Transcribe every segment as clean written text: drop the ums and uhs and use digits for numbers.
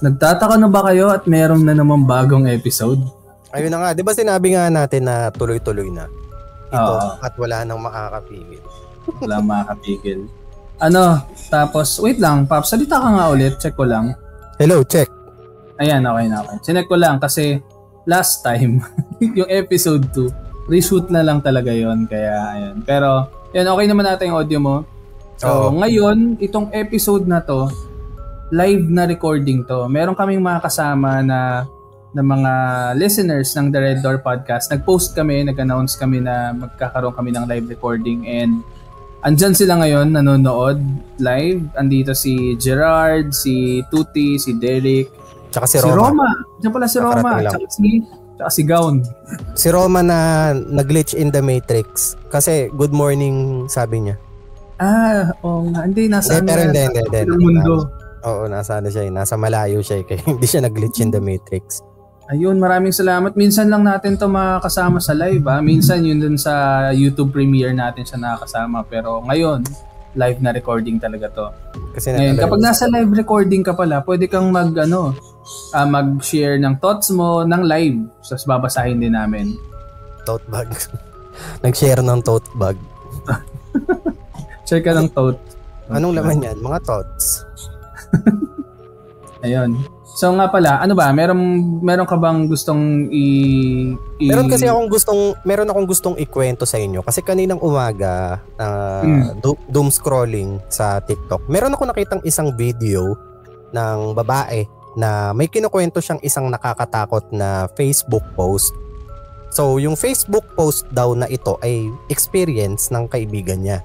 Nagtataka na ba kayo at meron na naman bagong episode? Ayun na nga, di ba sinabi nga natin na tuloy-tuloy na ito at wala nang makakapigil. Wala makakapigil. Tapos, wait lang, Paps, salita ka nga ulit, check ko lang. Hello, check. Ayan, okay na. Sinek ko lang kasi last time, yung episode 2, reshoot na lang talaga yon kaya ayan. Pero, yan, okay naman natin yung audio mo. So, ngayon, itong episode na to, live na recording to. Meron kaming mga kasama na mga listeners ng The Red Door Podcast. Nag-post kami, nag-announce kami na magkakaroon kami ng live recording and andyan sila ngayon, nanonood live. Andito si Gerard, si Tuti, si Derek, tsaka si Roma. Diyan pala si Roma, tsaka si Gaon. Si Roma na nag-glitch in the Matrix kasi good morning sabi niya. Hindi, nasa mundo. Oo, nasa siya, nasa malayo siya kaya hindi siya nag-glitch in the Matrix. Ayun, maraming salamat. Minsan lang natin to makakasama sa live. Minsan yun dun sa YouTube premiere natin siya nakakasama. Pero ngayon, live na recording talaga to. Kasi ngayon, kapag nasa live recording ka pala, pwede kang mag-share ng thoughts mo ng live. So, babasahin din namin. Tote bag. Nag-share ng tote bag. Share ka ng tote. Anong laman yan? Mga thoughts. Ayun. So nga pala, meron ka bang gustong meron akong gustong ikwento sa inyo kasi kaninang umaga doom scrolling sa TikTok. Meron ako nakitang isang video ng babae na may kinukwento siyang isang nakakatakot na Facebook post. So yung Facebook post daw na ito ay experience ng kaibigan niya.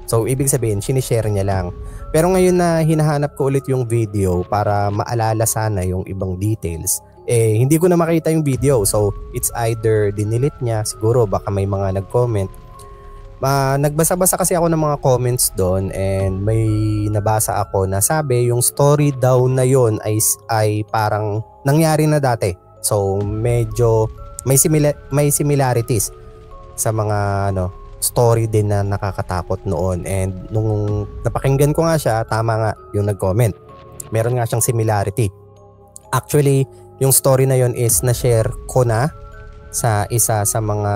So, ibig sabihin, sinishare niya lang. Pero ngayon na hinahanap ko ulit yung video para maalala sana yung ibang details, hindi ko na makita yung video. So, it's either dinilit niya, siguro baka may mga nag-comment. Nagbasa-basa kasi ako ng mga comments doon and may nabasa ako na sabi yung story daw na yon ay parang nangyari na dati. So, medyo may similarities sa mga story din na nakakatakot noon and nung napakinggan ko nga siya, tama nga yung nag-comment. Meron nga siyang similarity. Actually, yung story na yon is na-share ko na sa isa sa mga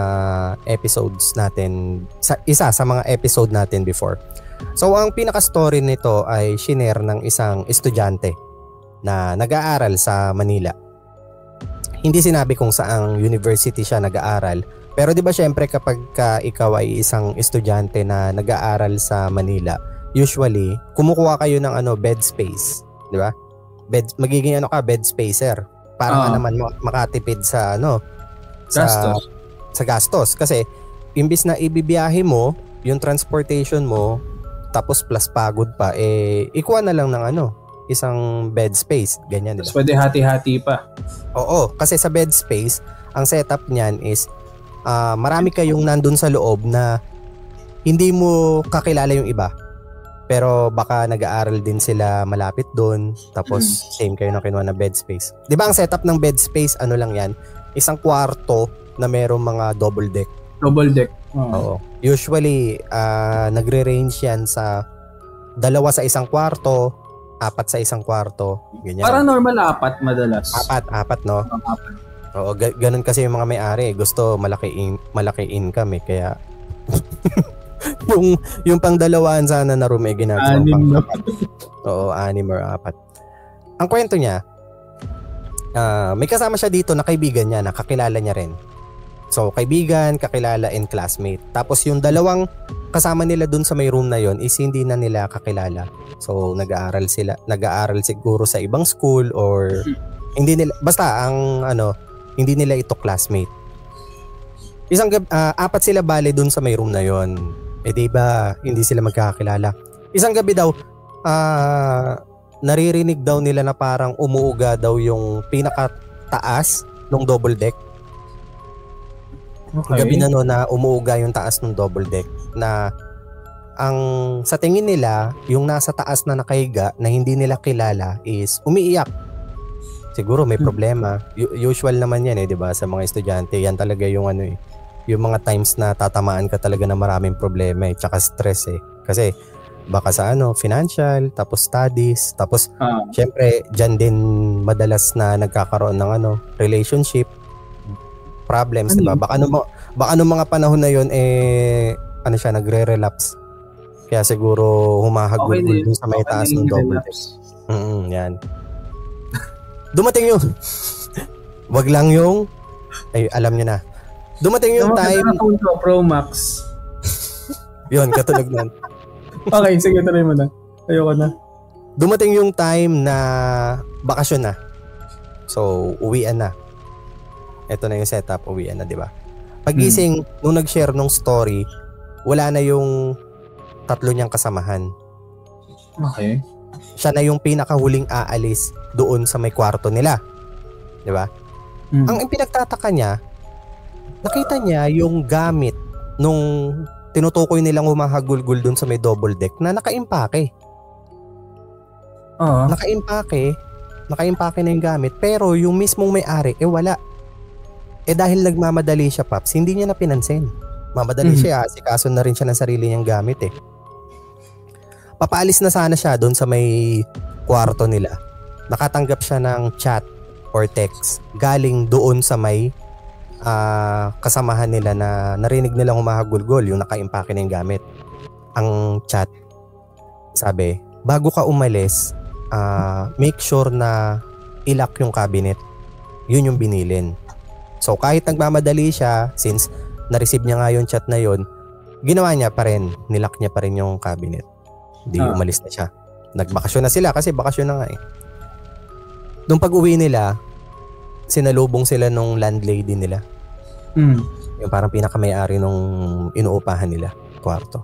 episodes natin, sa mga episode natin before. So, ang pinaka-story nito ay shinare ng isang estudyante na nag-aaral sa Manila. Hindi sinabi kung saang university siya nag-aaral. Pero 'di ba syempre kapag ikaw ay isang estudyante na nag-aaral sa Manila, usually kumukuha kayo ng bed space, 'di ba? Magiging bed spacer para naman makatipid sa gastos. Sa gastos kasi imbis na ibibiyahe mo yung transportation mo tapos plus pagod pa ikuha na lang ng isang bed space, ganyan, 'di ba? Pwede hati-hati pa. Oo, kasi sa bed space, ang setup niyan is marami kayong nandun sa loob na hindi mo kakilala yung iba. Pero baka nag-aaral din sila malapit doon. Tapos same kayo na kinuha na bed space. Di ba ang setup ng bed space, lang yan? Isang kwarto na merong mga double deck. Double deck. Oo. Usually, nagre-range yan sa 2 sa isang kwarto, 4 sa isang kwarto. Ganyan. Para normal 4 madalas. 4, no? 4. Oo, ganun kasi yung mga may-ari. Gusto malaki income kaya yung pang-2 sana na room ginagawa pang 4. Oo, 6 or 4. Ang kwento niya, may kasama siya dito na kaibigan niya, nakakilala niya rin. So, kaibigan, kakilala, and classmate. Tapos yung 2 kasama nila dun sa may room na yon is hindi na nila kakilala. So, nag-aaral siguro sa ibang school or hindi nila, basta hindi nila ito classmate. 4 sila bale dun sa may room na yon. Diba, hindi sila magkakakilala. Isang gabi daw, naririnig daw nila na parang umuuga daw yung pinakataas ng double deck. Okay. Gabi na umuuga yung taas ng double deck na ang sa tingin nila, yung nasa taas na nakahiga na hindi nila kilala is umiiyak. Siguro may problema. Usual naman yan 'di ba, sa mga estudyante. Yan talaga yung yung mga times na tatamaan ka talaga ng maraming problema tsaka stress Kasi Baka sa financial, tapos studies, tapos syempre dyan din madalas na nagkakaroon ng relationship problems, diba? Baka nung mga panahon na yun siya nagre-relapse. Kaya siguro humahagulgul dun sa may taas ng double deck. Yan. Dumating yung wag lang yung alam niyo na. Dumating yung time Pro Max. Yun, katunog nun. Okay, sige, tuloy mo na. Ayoko na. Dumating yung time na bakasyon na. So, uwian na. Ito na yung setup, uwian na, di ba? Pagising, nung nag-share nung story, wala na yung 3 niyang kasamahan. Okay. Siya na yung pinakahuling aalis doon sa may kwarto nila. Di ba? Ang pinagtataka niya, nakita niya yung gamit nung tinutukoy nilang humahagulgul doon sa may double deck na nakaimpake. Nakaimpake na yung gamit, pero yung mismong may-ari, wala. Dahil nagmamadali siya, Paps, hindi niya na pinansin. Mamadali siya, asikaso na rin siya ng sarili niyang gamit Papaalis na sana siya doon sa may kwarto nila. Nakatanggap siya ng chat or text galing doon sa may kasamahan nila na narinig nilang humahagulgol, yung nakaimpake na yung gamit. Ang chat, sabi, bago ka umalis, make sure na ilock yung cabinet. Yun yung binilin. So kahit nagmamadali siya, since na-receive niya nga yung chat na yun, ginawa niya pa rin, nilock niya pa rin yung cabinet. Di umalis na siya. Nagbakasyon na sila kasi bakasyon na nga Nung pag-uwi nila, sinalubong sila nung landlady nila. Yung parang pinaka-may-ari nung inuupahan nila, kwarto.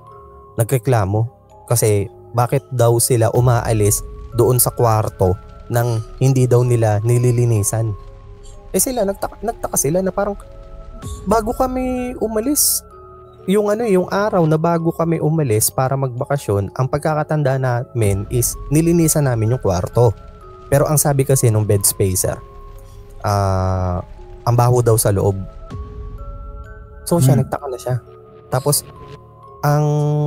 Nagreklamo kasi bakit daw sila umaalis doon sa kwarto nang hindi daw nila nililinisan. Sila, nagtaka sila na parang bago kami umalis, yung araw na bago kami umalis para magbakasyon, ang pagkakatanda namin is nilinisan namin yung kwarto. Pero ang sabi kasi nung bed spacer, ang baho daw sa loob. So siya, nagtaka na siya. Tapos,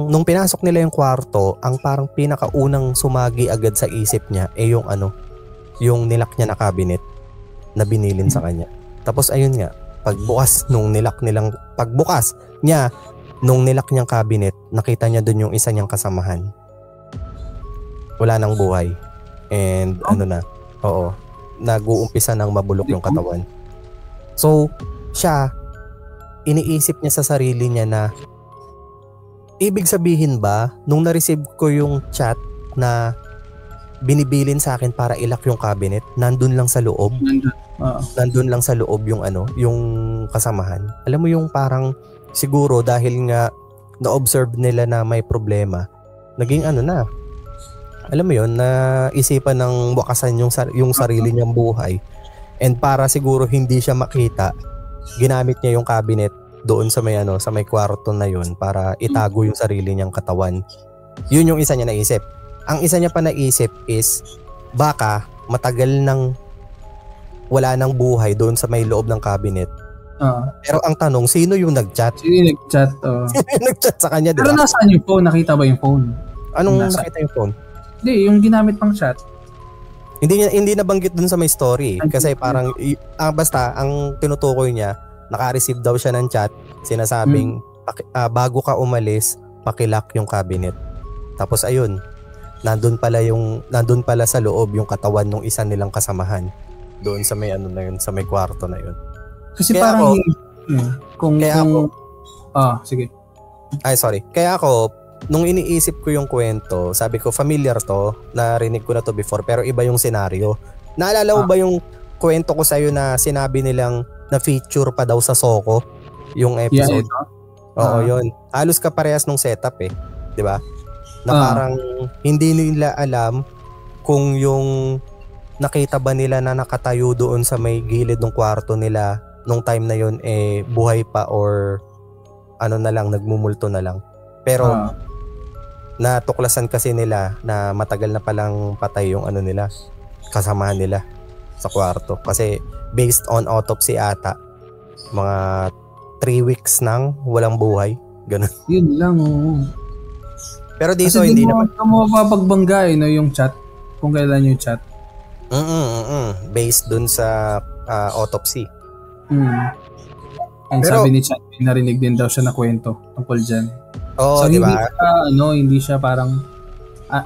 nung pinasok nila yung kwarto, ang parang pinakaunang sumagi agad sa isip niya yung nilak niya na cabinet na binilin sa kanya. Tapos ayun nga, pagbukas niya nung nilak niyang cabinet, nakita niya dun yung isa niyang kasamahan. Wala nang buhay. And nag-uumpisa nang mabulok yung katawan. So, siya, iniisip niya sa sarili niya na ibig sabihin ba nung na-receive ko yung chat na binibilin sa akin para ilock yung cabinet, nandun lang sa loob yung kasamahan. Alam mo yung parang siguro dahil nga na-observe nila na may problema, naging alam mo yun, na isipan ng wakasan yung sarili niyang buhay. And para siguro hindi siya makita, ginamit niya yung cabinet doon sa may kwarto na yun para itago yung sarili niyang katawan. Yun yung isa niya naisip. Ang isa niya pa naisip is baka matagal nang wala nang buhay doon sa may loob ng cabinet. Pero ang tanong, sino yung nag-chat? Sino yung nag-chat? Nag-chat sa kanya, diba? Pero nasaan yung phone? Nakita ba yung phone? Anong nakita yung phone? Hindi, yung ginamit pang chat. Hindi nabanggit dun sa may story. Kasi parang, basta, ang tinutukoy niya, naka-receive daw siya ng chat, sinasabing, bago ka umalis, pakilock yung cabinet. Tapos ayun, nandun pala sa loob yung katawan ng isa nilang kasamahan. Doon sa may sa may kwarto na yun. Kasi kaya parang sige. Kaya ako, nung iniisip ko yung kwento, sabi ko familiar to, narinig ko na to before, pero iba yung senaryo. Naalala mo ba yung kwento ko sa'yo na sinabi nilang na-feature pa daw sa Soko yung episode? Oo, yun. Halos kaparehas nung setup di ba? Na parang hindi nila alam kung yung nakita ba nila na nakatayo doon sa may gilid ng kwarto nila nung time na yun buhay pa or nagmumulto na lang. Pero natuklasan kasi nila na matagal na palang patay yung nila, kasamahan nila sa kwarto. Kasi based on autopsy ata, mga 3 weeks nang walang buhay. Ganun. Yun lang, Pero dito kasi hindi naman. Kasi mo mapapagbangga no, yung chat. Kung kailan yung chat. Based dun sa autopsy. And pero, sabi ni chat, narinig din daw siya na kwento tungkol dyan. Oo, so, diba? Hindi siya parang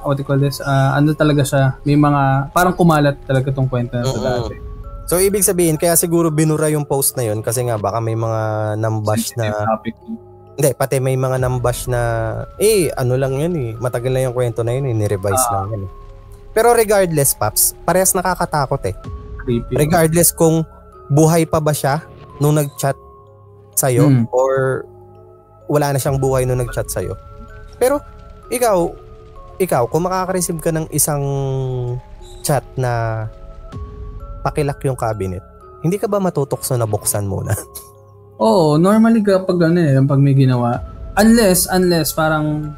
what you call this? Ano talaga siya? May mga parang kumalat talaga tong kwento na ito dati. So ibig sabihin kaya siguro binura yung post na yun kasi nga baka may mga nambash na hindi, pati may mga nambash na ano lang yan matagal na yung kwento na yun ni-revise lang yan Pero regardless, Paps, parehas nakakatakot Creepy. Regardless kung buhay pa ba siya nung nag-chat sa'yo or wala na siyang buhay nung nag-chat sa'yo. Pero ikaw, kung makaka-receive ka ng isang chat na pakilak yung cabinet, hindi ka ba matutokso na buksan muna? Oo, normally kapag pag may ginawa, unless parang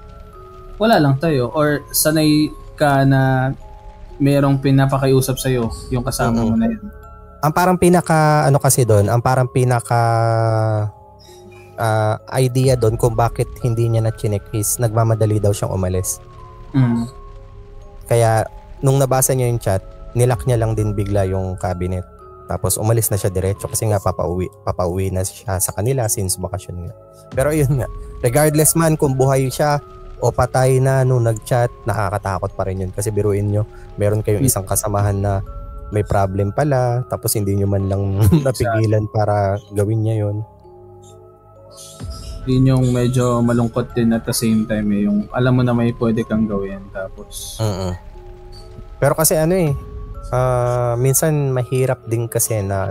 wala lang tayo or sanay ka na mayroong pinapakiusap sa'yo yung kasama mo na yun. Ang parang pinaka kasi doon, ang parang pinaka idea doon kung bakit hindi niya na-chinek is nagmamadali daw siyang umalis. Kaya nung nabasa niya yung chat, nilak niya lang din bigla yung cabinet. Tapos umalis na siya diretso kasi nga papauwi na siya sa kanila since bakasyon nga. Pero yun nga, regardless man kung buhay siya o patay na nung nag-chat, nakakatakot pa rin yun. Kasi biruin nyo, meron kayong isang kasamahan na may problem pala, tapos hindi nyo man lang napigilan para gawin niya yun. Yun yung medyo malungkot din at the same time yung alam mo na may pwede kang gawin tapos pero kasi minsan mahirap din kasi na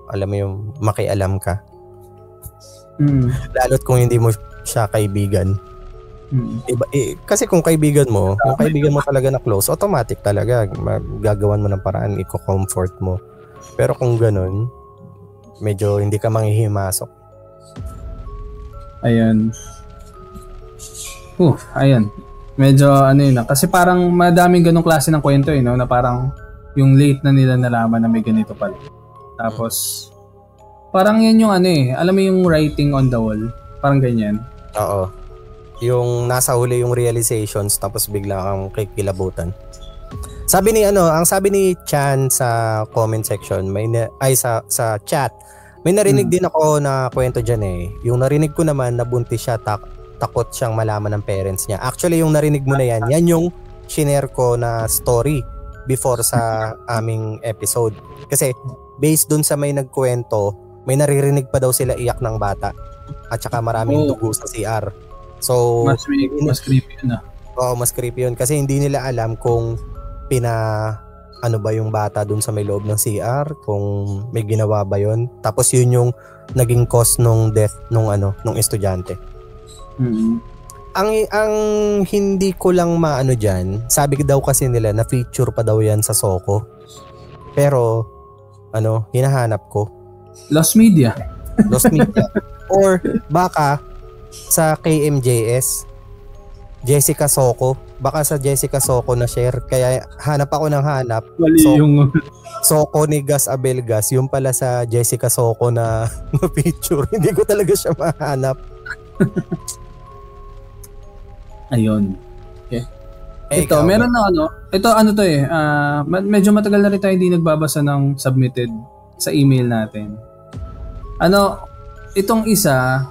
alam mo yung makialam ka lalo't kung hindi mo siya kaibigan kasi kung kaibigan mo yung kaibigan mo talaga na close, automatic talaga gagawan mo ng paraan, i-comfort mo. Pero kung ganun medyo hindi ka manghihimasok. Ayun. Ayun. Medyo kasi parang madaming ganong klase ng kwento no, na parang yung late na nila nalaman na may ganito pala. Tapos parang yan yung alam mo yung writing on the wall, parang ganyan. Oo. Yung nasa huli yung realizations tapos bigla kang kikilabutan. Sabi ni ang sabi ni Chan sa comment section, sa chat, may narinig din ako na kwento dyan Yung narinig ko naman, nabuntis siya, takot siyang malaman ng parents niya. Actually, yung narinig mo na yan yung shinare ko na story before sa aming episode. Kasi, based dun sa may nagkwento, may naririnig pa daw sila iyak ng bata. At saka maraming dugo sa CR. So, mas creepy yun Oo, mas creepy yun. Kasi hindi nila alam kung ba yung bata dun sa may loob ng CR, kung may ginawa ba yun. Tapos yun yung naging cause nung death nung estudyante. Ang hindi ko lang maano diyan, sabi daw kasi nila na feature pa daw yan sa Soko. Pero hinahanap ko. Lost Media. Or baka sa KMJS, Jessica Soko. Baka sa Jessica Soko na share. Kaya hanap ako ng hanap. Yung Soko ni Gas Abelgas. Yung pala sa Jessica Soko na picture. Hindi ko talaga siya mahanap. Ayun. Okay. Ito, meron na Ito medyo matagal na rin tayo hindi nagbabasa ng submitted sa email natin. Itong isa,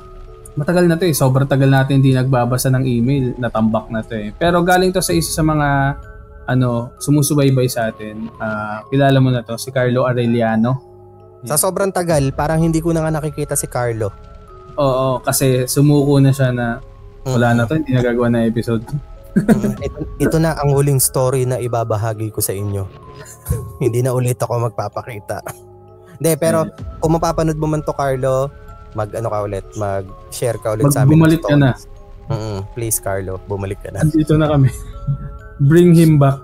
matagal na to sobrang tagal natin hindi nagbabasa ng email, natambak na to Pero galing to sa isa sa mga sumusubaybay sa atin. Kilala mo na to, si Carlo Arellano. Sa sobrang tagal, parang hindi ko na nga nakikita si Carlo. Oo, kasi sumuko na siya na wala na to, hindi nagagawa na episode. Ito na ang huling story na ibabahagi ko sa inyo. Hindi na ulit ako magpapakita. Hindi, pero kung mapapanood mo man to, Carlo, mag-share ka ulit sa amin. Bumalik ka na. Please, Carlo, bumalik ka na. Andito na kami. Bring him back.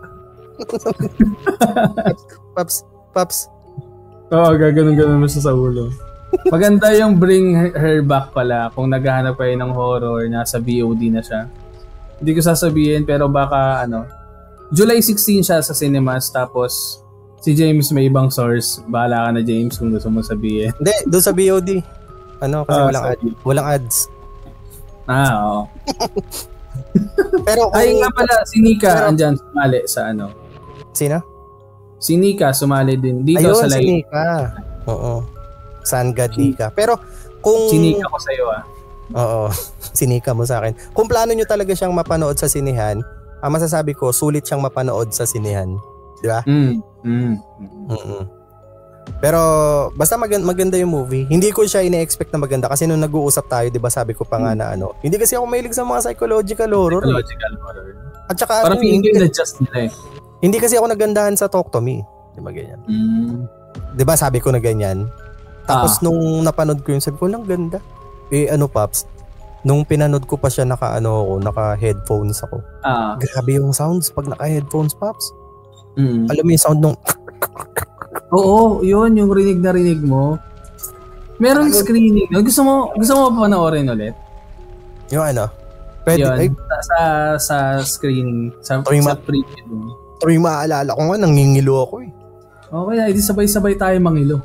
Paps. Oo, gaganon mo siya sa ulo. Maganda yung bring her back pala kung naghahanap kayo ng horror, nasa VOD na siya. Hindi ko sasabihin pero baka July 16 siya sa cinemas, tapos si James may ibang source. Bahala ka na, James, kung gusto mo sabihin. Hindi, doon sa VOD. Kasi walang ads. Oo. Pero ay nga pala, si Nika andyan sumali sa ano. Sino? Si Nika sumali din dito sa live. Si Nika. Oo. Sun God Nika. Pero kung... Si Nika ko sa'yo Oo. Sinika mo sa akin. Kung plano nyo talaga siyang mapanood sa sinehan, masasabi ko, sulit siyang mapanood sa sinehan. Di ba? Pero basta maganda yung movie. Hindi ko siya ine-expect na maganda kasi nung nag-uusap tayo, 'di ba, sabi ko pa nga na ano, hindi kasi ako mahilig sa mga psychological horror. At saka parang hindi na-adjust nila eh. Hindi kasi ako nagandahan sa Talk to Me, 'di ba ganyan? 'Di ba sabi ko na ganyan. Tapos nung napanood ko yun, sabi ko lang ganda. Pops, nung pinanood ko pa siya naka-headphones ako. Grabe yung sounds pag naka-headphones, Pops. Alam mo yung sound nung Oo, yun yung rinig na rinig mo. Meron screening. Gusto mo panoorin ulit? Yung ano? Pwede. Yun, sa screening. Sa preview. Tuwing maaalala ko nga, nangingilo ako eh. Okay, edi sabay-sabay tayo mangilo.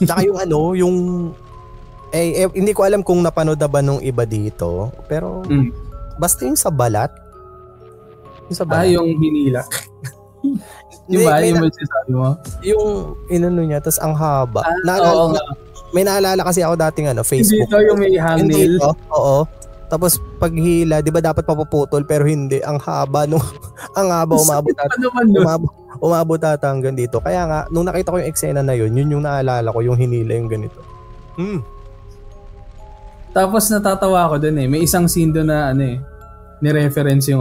Tsaka yung hindi ko alam kung napanood na ba nung iba dito. Pero, basta yung sa balat. Yung hinilak. Yung ba? Yung sabi mo? Yung inano niya, tas ang haba. May naalala kasi ako dating Facebook. Dito yung may hangnail. Oo. Tapos paghila, di ba dapat papuputol pero hindi. Ang haba umabot ata hanggang dito. Kaya nga, nung nakita ko yung eksena na yun yung naalala ko, yung hinila yung ganito. Tapos natatawa ako dun eh. May isang scene doon na ni-reference yung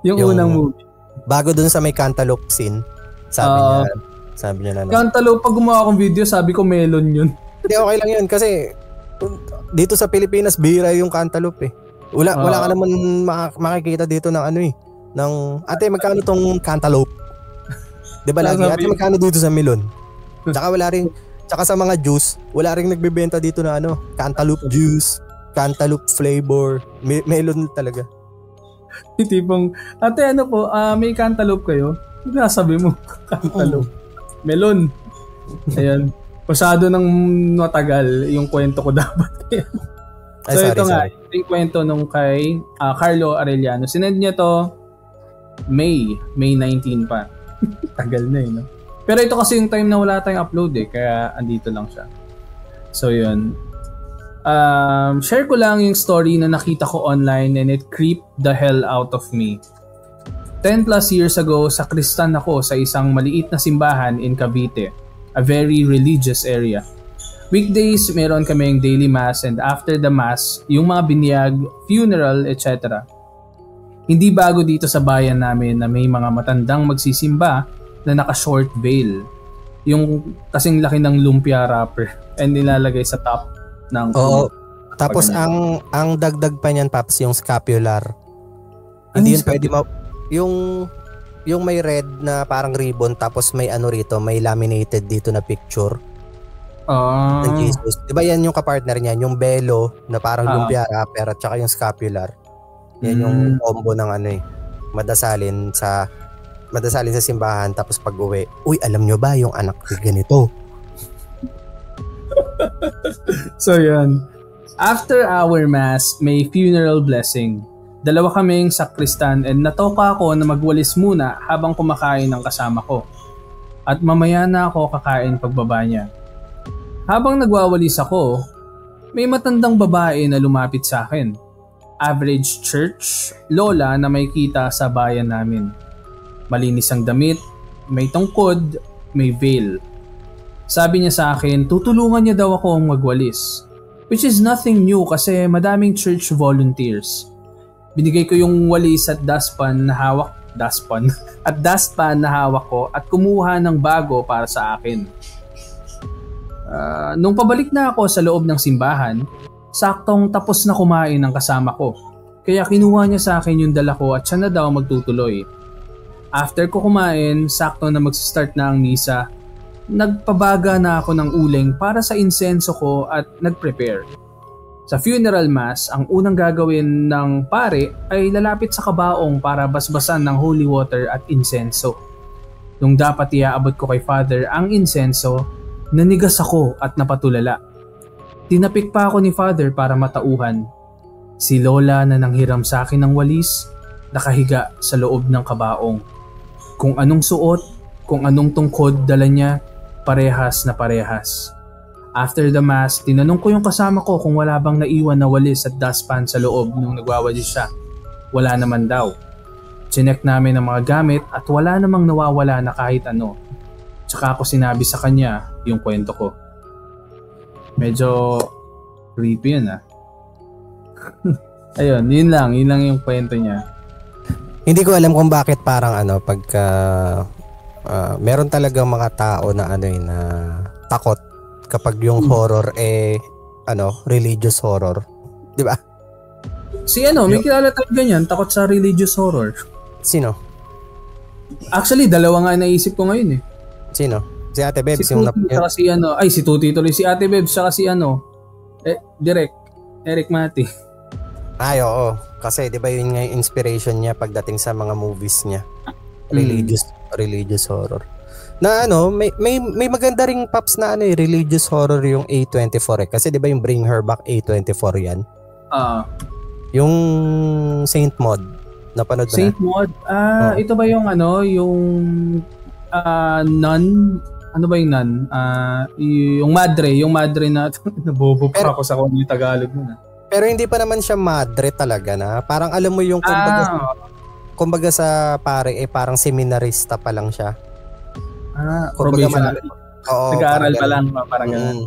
yung unang movie. Bago dun sa may cantaloupe scene, sabi niya na. Cantaloupe, pag gumawa akong video, sabi ko melon yun. Hindi, okay lang yun kasi dito sa Pilipinas, bihira yung cantaloupe eh. Wala ka naman makikita dito ng ate, magkano tong cantaloupe? Diba lagi, ate, magkano dito sa melon? Tsaka sa mga juice, wala rin nagbebenta dito na cantaloupe juice, cantaloupe flavor, melon talaga. Tipong, ate may cantaloupe kayo? Sabi mo, cantaloupe. Melon. Ayan. Pasado ng matagal yung kwento ko dapat. Ito nga, yung kwento nung kay Carlo Arellano. Sinend niya to May 19 pa. Tagal na no? Pero ito kasi yung time na wala tayong upload kaya andito lang siya. So yun. Share ko lang yung story na nakita ko online and it creeped the hell out of me. 10 plus years ago, sakristan ako sa isang maliit na simbahan in Cavite, a very religious area. Weekdays, meron kaming daily mass and after the mass, yung mga binyag, funeral, etc. Hindi bago dito sa bayan namin na may mga matandang magsisimba na naka-short veil. Yung kasing laki ng lumpia wrapper and nilalagay sa top ng tapos ang dagdag pa niyan, Paps, yung scapular. Hindi yun pwede yung may red na parang ribbon tapos may rito, may laminated dito na picture ng Jesus. Diba yan yung kapartner niyan, yung belo na parang lumpia wrapper at saka yung scapular. Yan yung combo ng madasalin sa simbahan tapos pag-uwi. Uy, alam nyo ba yung anak ko ganito? So yun. After our mass, may funeral blessing. Dalawa kaming sakristan and natoka ako na magwalis muna habang kumakain ng kasama ko. At mamaya na ako kakain pagbaba niya. Habang nagwawalis ako, may matandang babae na lumapit sa akin. Average church, lola na may kita sa bayan namin. Malinis ang damit, may tungkod, may veil. Sabi niya sa akin, tutulungan niya daw ako magwalis. Which is nothing new kasi madaming church volunteers. Binigay ko yung walis at dustpan na hawak ko at kumuha ng bago para sa akin. Nung pabalik na ako sa loob ng simbahan, saktong tapos na kumain ng kasama ko. Kaya kinuha niya sa akin yung dala ko at siya na daw magtutuloy. After ko kumain, sakto na mag-start na ang misa. Nagpabaga na ako ng uling para sa insenso ko at nag-prepare. Sa funeral mass, ang unang gagawin ng pare ay lalapit sa kabaong para basbasan ng holy water at insenso. Nung dapat iaabot ko kay Father ang insenso, nanigas ako at napatulala. Tinapik pa ako ni Father para matauhan. Si Lola na nanghiram sa akin ng walis, nakahiga sa loob ng kabaong. Kung anong suot, kung anong tungkod dala niya, parehas na parehas. After the mass, tinanong ko yung kasama ko kung wala bang naiwan na walis at dustpan sa loob nung nagwawalis siya. Wala naman daw. Chinek namin ang mga gamit at wala namang nawawala na kahit ano. Tsaka ako sinabi sa kanya yung kwento ko. Medyo creepy yun Ayun, yun lang yung kwento niya. Hindi ko alam kung bakit parang pagka meron talagang mga tao na na takot kapag yung horror religious horror. 'Di ba? May kilala tayo ganyan, takot sa religious horror. Sino? Actually, dalawa nga naisip ko ngayon Sino? Si Ate Bebs si si Tuti tuloy, si Ate Bebs saka si Direk Eric Mati. Ay, oo. Kasi 'di ba yun nga yung inspiration niya pagdating sa mga movies niya. Religious horror. Na may maganda ring pops na religious horror yung A24 kasi 'di ba yung Bring Her Back A24 yan? Yung Saint Maud. Napanood mo Saint Maud? Ito ba yung yung nun? Ano ba yung nun? Yung madre na nabobo pa ako sa kung yung Tagalog nun. Pero hindi pa naman siya madre talaga na. Parang alam mo yung kumbaga sa pare parang seminarista pa lang siya. Probationary. Nag-aaral pa lang, parang ganun.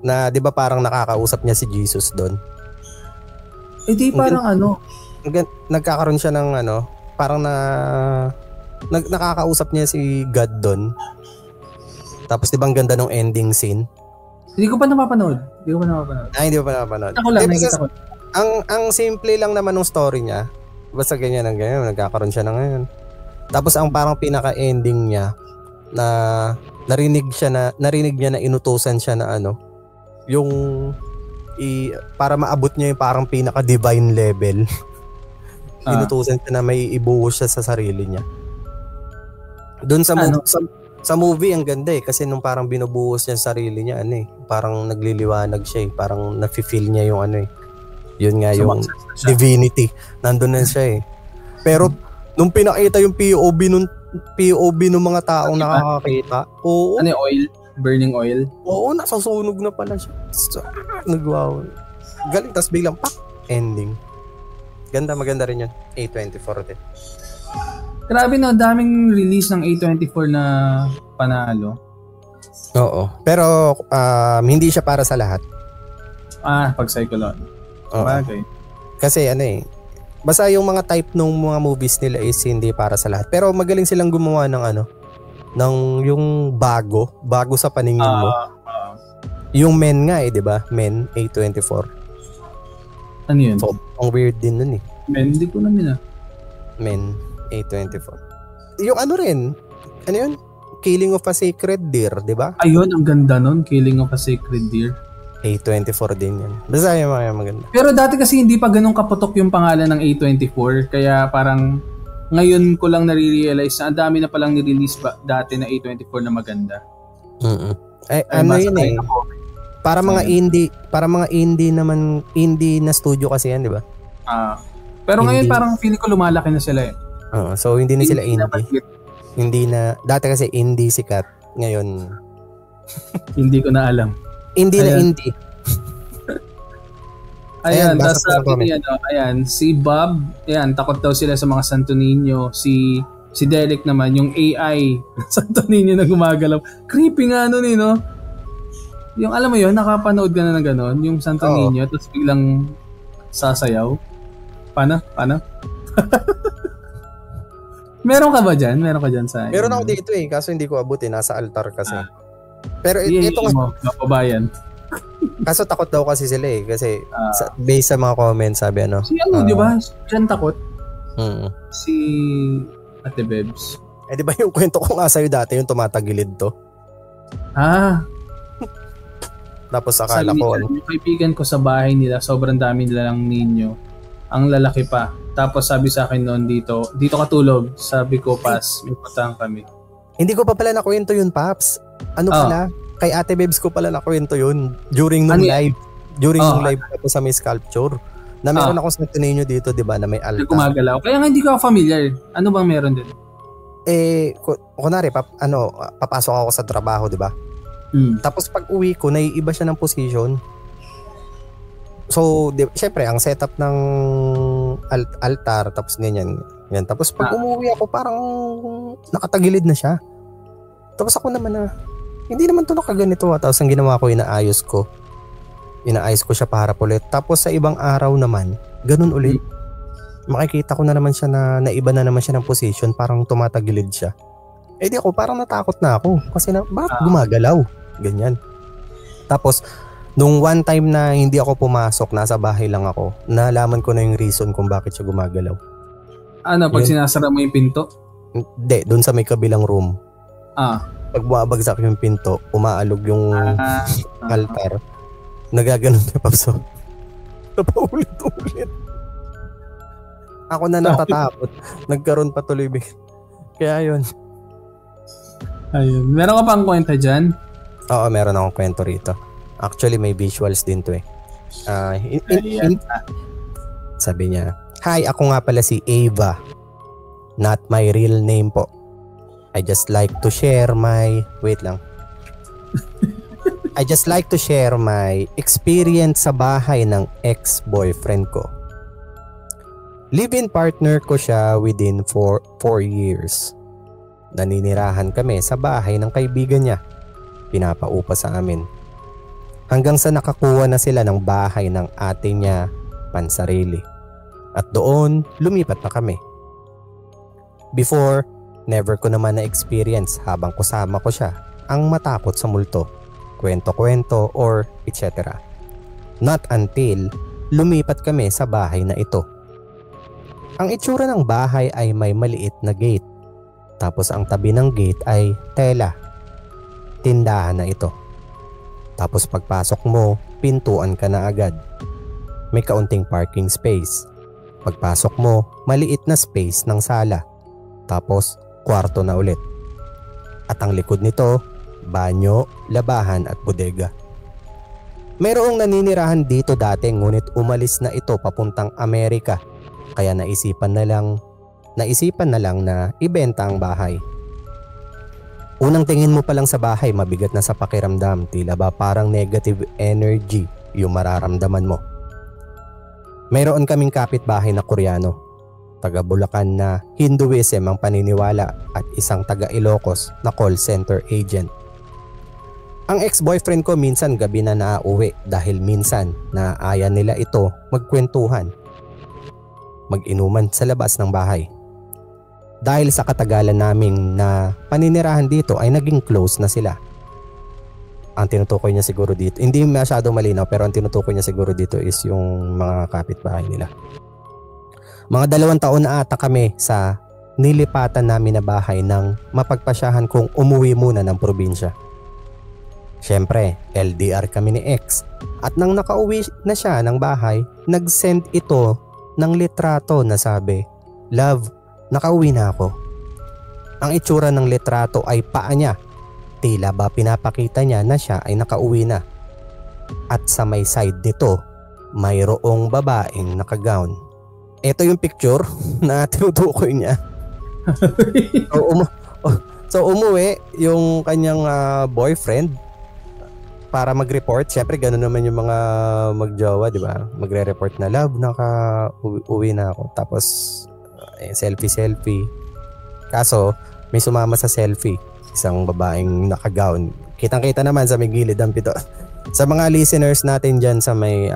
Na 'di ba parang nakakausap niya si Jesus doon? Di parang nagkakaroon siya ng parang nakakausap niya si God doon. Tapos 'di ba ang ganda ng ending scene? Hindi ko pa napapanood. Hindi mo pa napapanood. Ako lang, nakikita ko. Ang simple lang naman ng story niya. Basta ganyan, nagkakaroon siya ng ngayon. Tapos ang parang pinaka-ending niya na narinig niya na inutusan siya na yung para maabot niya yung parang pinaka-divine level. Inutusan siya na may ibuhos siya sa sarili niya. Doon sa movie ang ganda kasi nung parang binubuhos niya sa sarili niya parang nagliliwanag siya parang nafi-feel niya yung yun nga yung divinity nandun na siya pero nung pinakita yung POV nung mga taong nakakakita oil? Burning oil? Oo, nasasunog na pala siya. Nagwaw. Galing, tas biglang ending. Maganda rin yun. A24 din. Grabe daming release ng A24 na panalo. Oo. Pero hindi siya para sa lahat. Pag psychology. Okay. Kasi basta yung mga type ng mga movies nila is hindi para sa lahat. Pero magaling silang gumawa ng ng yung bago sa paningin mo. Yung Men nga 'di ba? Men A24. Ano yun? So, ang weird din nun Men, hindi ko namin Men A24. Yung rin, yun? Killing of a Sacred Deer, di ba? Ayun, ang ganda nun, Killing of a Sacred Deer. A24 din yan. Basta yung mga maganda. Pero dati kasi hindi pa ganun kaputok yung pangalan ng A24, kaya parang ngayon ko lang nare-realize na ang dami na palang ni-release dati na A24 na maganda. Yun Para mga indie naman, indie na studio kasi yan, di ba? Pero ngayon parang feeling ko lumalaki na sila so hindi na sila indie. Hindi na, dati kasi indie sikat. Ngayon, hindi ko na alam. Indie na indie. Ayan, si Bob, takot daw sila sa mga Santo Niño. Si Derek naman, yung AI Santo Niño na gumagalaw. Creepy nga nun no? Yung alam mo yun, nakapanood ka na ng ganon, yung Santo Niño, tapos biglang sasayaw. Paano? Meron ka ba dyan? Meron ka dyan sa... Meron ako dito kaso hindi ko abutin. Nasa altar kasi. Pero ito nga... Mapabayan. Kaso takot daw kasi sila kasi based sa mga comments sabi Si di ba? Diyan takot? Si Ate Bebs. Di ba yung kwento ko nga sa'yo dati yung tumatagilid to? Tapos akala ko yung kaibigan ko sa bahay nila, sobrang dami nila ng ninyo. Ang lalaki pa. Tapos sabi sa akin noon dito katulog. Sabi ko, pas, may putang kami. Hindi ko pa pala nakwento yun, Paps. Pala? Kay Ate Bebs ko pala nakwento yun during nung live. during yung live ko sa may sculpture. Na meron ako Santo Niño dito, di ba, na may altar. Gumagalaw. Kaya nga hindi ko familiar. Ano bang meron din? Kunwari, papasok ako sa trabaho, di ba? Tapos pag uwi ko, naiiba siya ng position. So, syempre, ang setup ng altar, tapos ganyan. Tapos pag umuwi ako, parang nakatagilid na siya. Tapos ako naman hindi naman to nakaganito. Tapos ang ginawa ko, inaayos ko siya para ulit. Tapos sa ibang araw naman, ganun ulit. Makikita ko na naman siya na naiba na naman siya ng position, parang tumatagilid siya. Di ako, parang natakot na ako. Kasi bakit gumagalaw? Ganyan. Tapos, nung one time na hindi ako pumasok, nasa bahay lang ako, nalaman ko na yung reason kung bakit siya gumagalaw. Pag sinasara mo yung pinto? Hindi, dun sa may kabilang room. Pag bumabagsak yung pinto, umaalog yung altar. Nagaganon niya pa. So, napaulit-ulit. Ako na natatakot. Nagkaroon pa tuloy. Kaya yun. Ayun. Meron ka pang kwenta dyan? Oo, meron akong kwento rito. Actually, may visuals din to eh. Sabi niya, "Hi, ako nga pala si Ava. Not my real name po. I just like to share my..." Wait lang. "I just like to share my experience sa bahay ng ex-boyfriend ko. Live-in partner ko siya within 4 years. Naninirahan kami sa bahay ng kaibigan niya. Pinapaupa sa amin. Hanggang sa nakakuha na sila ng bahay ng ate niya pansarili. At doon, lumipat na kami. Before, never ko naman na-experience habang kasama ko siya ang matakot sa multo, kwento-kwento or etc. Not until lumipat kami sa bahay na ito. Ang itsura ng bahay ay may maliit na gate. Tapos ang tabi ng gate ay tela. Tindahan na ito. Tapos pagpasok mo, pintuan ka na agad. May kaunting parking space. Pagpasok mo, maliit na space ng sala. Tapos kwarto na ulit. At ang likod nito, banyo, labahan at bodega. Mayroong naninirahan dito dati ngunit umalis na ito papuntang Amerika. Kaya naisipan na lang na ibenta ang bahay. Unang tingin mo pa lang sa bahay, mabigat na sa pakiramdam, tila ba parang negative energy yung mararamdaman mo. Mayroon kaming kapitbahay na Koreano, taga Bulacan na Hinduism ang paniniwala at isang taga Ilocos na call center agent. Ang ex-boyfriend ko minsan gabi na nauwi dahil minsan naaya nila ito magkwentuhan, mag-inuman sa labas ng bahay. Dahil sa katagalan naming na paninirahan dito ay naging close na sila. Ang tinutukoy niya siguro dito, hindi masyado malinaw pero ang tinutukoy niya siguro dito is yung mga kapitbahay nila. Mga 2 taon na ata kami sa nilipatan namin na bahay nang mapagpasyahan kong umuwi muna ng probinsya. Siyempre, LDR kami ni ex at nang nakauwi na siya ng bahay, nag-send ito ng litrato na sabi, "Love, nakauwi na ako." Ang itsura ng litrato ay paa niya. Tila ba pinapakita niya na siya ay nakauwi na. At sa may side nito, mayroong babaeng nakagown. Ito yung picture na tinutukoy niya. So umuwi yung kanyang boyfriend para mag-report. Siyempre gano'n naman yung mga magjowa, di ba? Magre-report na, "Love, uwi na ako." Tapos selfie. Kaso may sumama sa selfie, isang babaeng nakagown. Kitang-kita naman sa may gilid ng pito. Sa mga listeners natin dyan sa may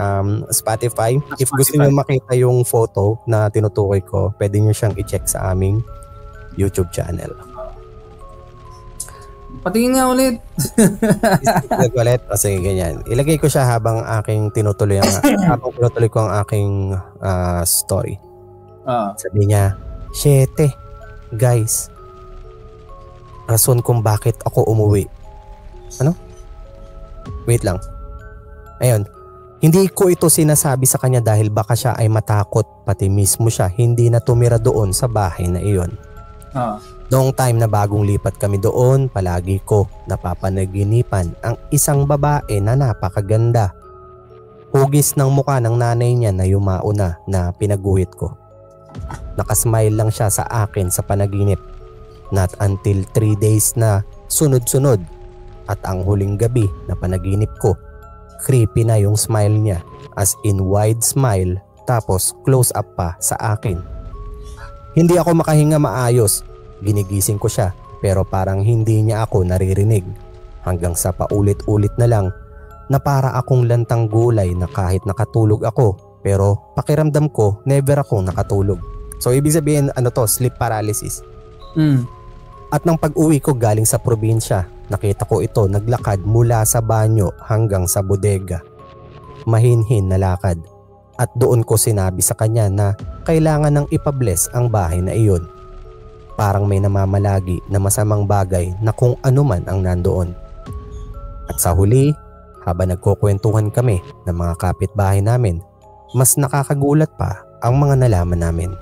Spotify, if gusto nyo makita yung photo na tinutukoy ko, pwede nyo siyang i-check sa aming YouTube channel. Patingin nga ulit. Sige, ganyan. Ilagay ko siya habang tinutuloy ko ang aking story. Sabi niya, 7, guys, rason kung bakit ako umuwi. Ano? Wait lang. Ayun. Hindi ko ito sinasabi sa kanya dahil baka siya ay matakot, pati mismo siya hindi na tumira doon sa bahay na iyon. Noong time na bagong lipat kami doon, palagi ko napapanaginipan ang isang babae na napakaganda. hugis ng mukha ng nanay niya na yumao na pinaguhit ko. Nakasmile lang siya sa akin sa panaginip. Not until 3 days na sunod-sunod at ang huling gabi na panaginip ko, creepy na yung smile niya, as in wide smile tapos close up pa sa akin. Hindi ako makahinga maayos. Ginigising ko siya pero parang hindi niya ako naririnig. Hanggang sa paulit-ulit na lang na para akong lantang gulay na kahit nakatulog ako pero pakiramdam ko never akong nakatulog. So ibig sabihin sleep paralysis. At nang pag-uwi ko galing sa probinsya, nakita ko ito naglakad mula sa banyo hanggang sa bodega. Mahinhin na lakad. At doon ko sinabi sa kanya na kailangan nang ipabless ang bahay na iyon. Parang may namamalagi na masamang bagay na kung ano man ang nandoon. At sa huli, habang nagkukwentuhan kami ng mga kapitbahay namin, mas nakakagulat pa ang mga nalaman namin.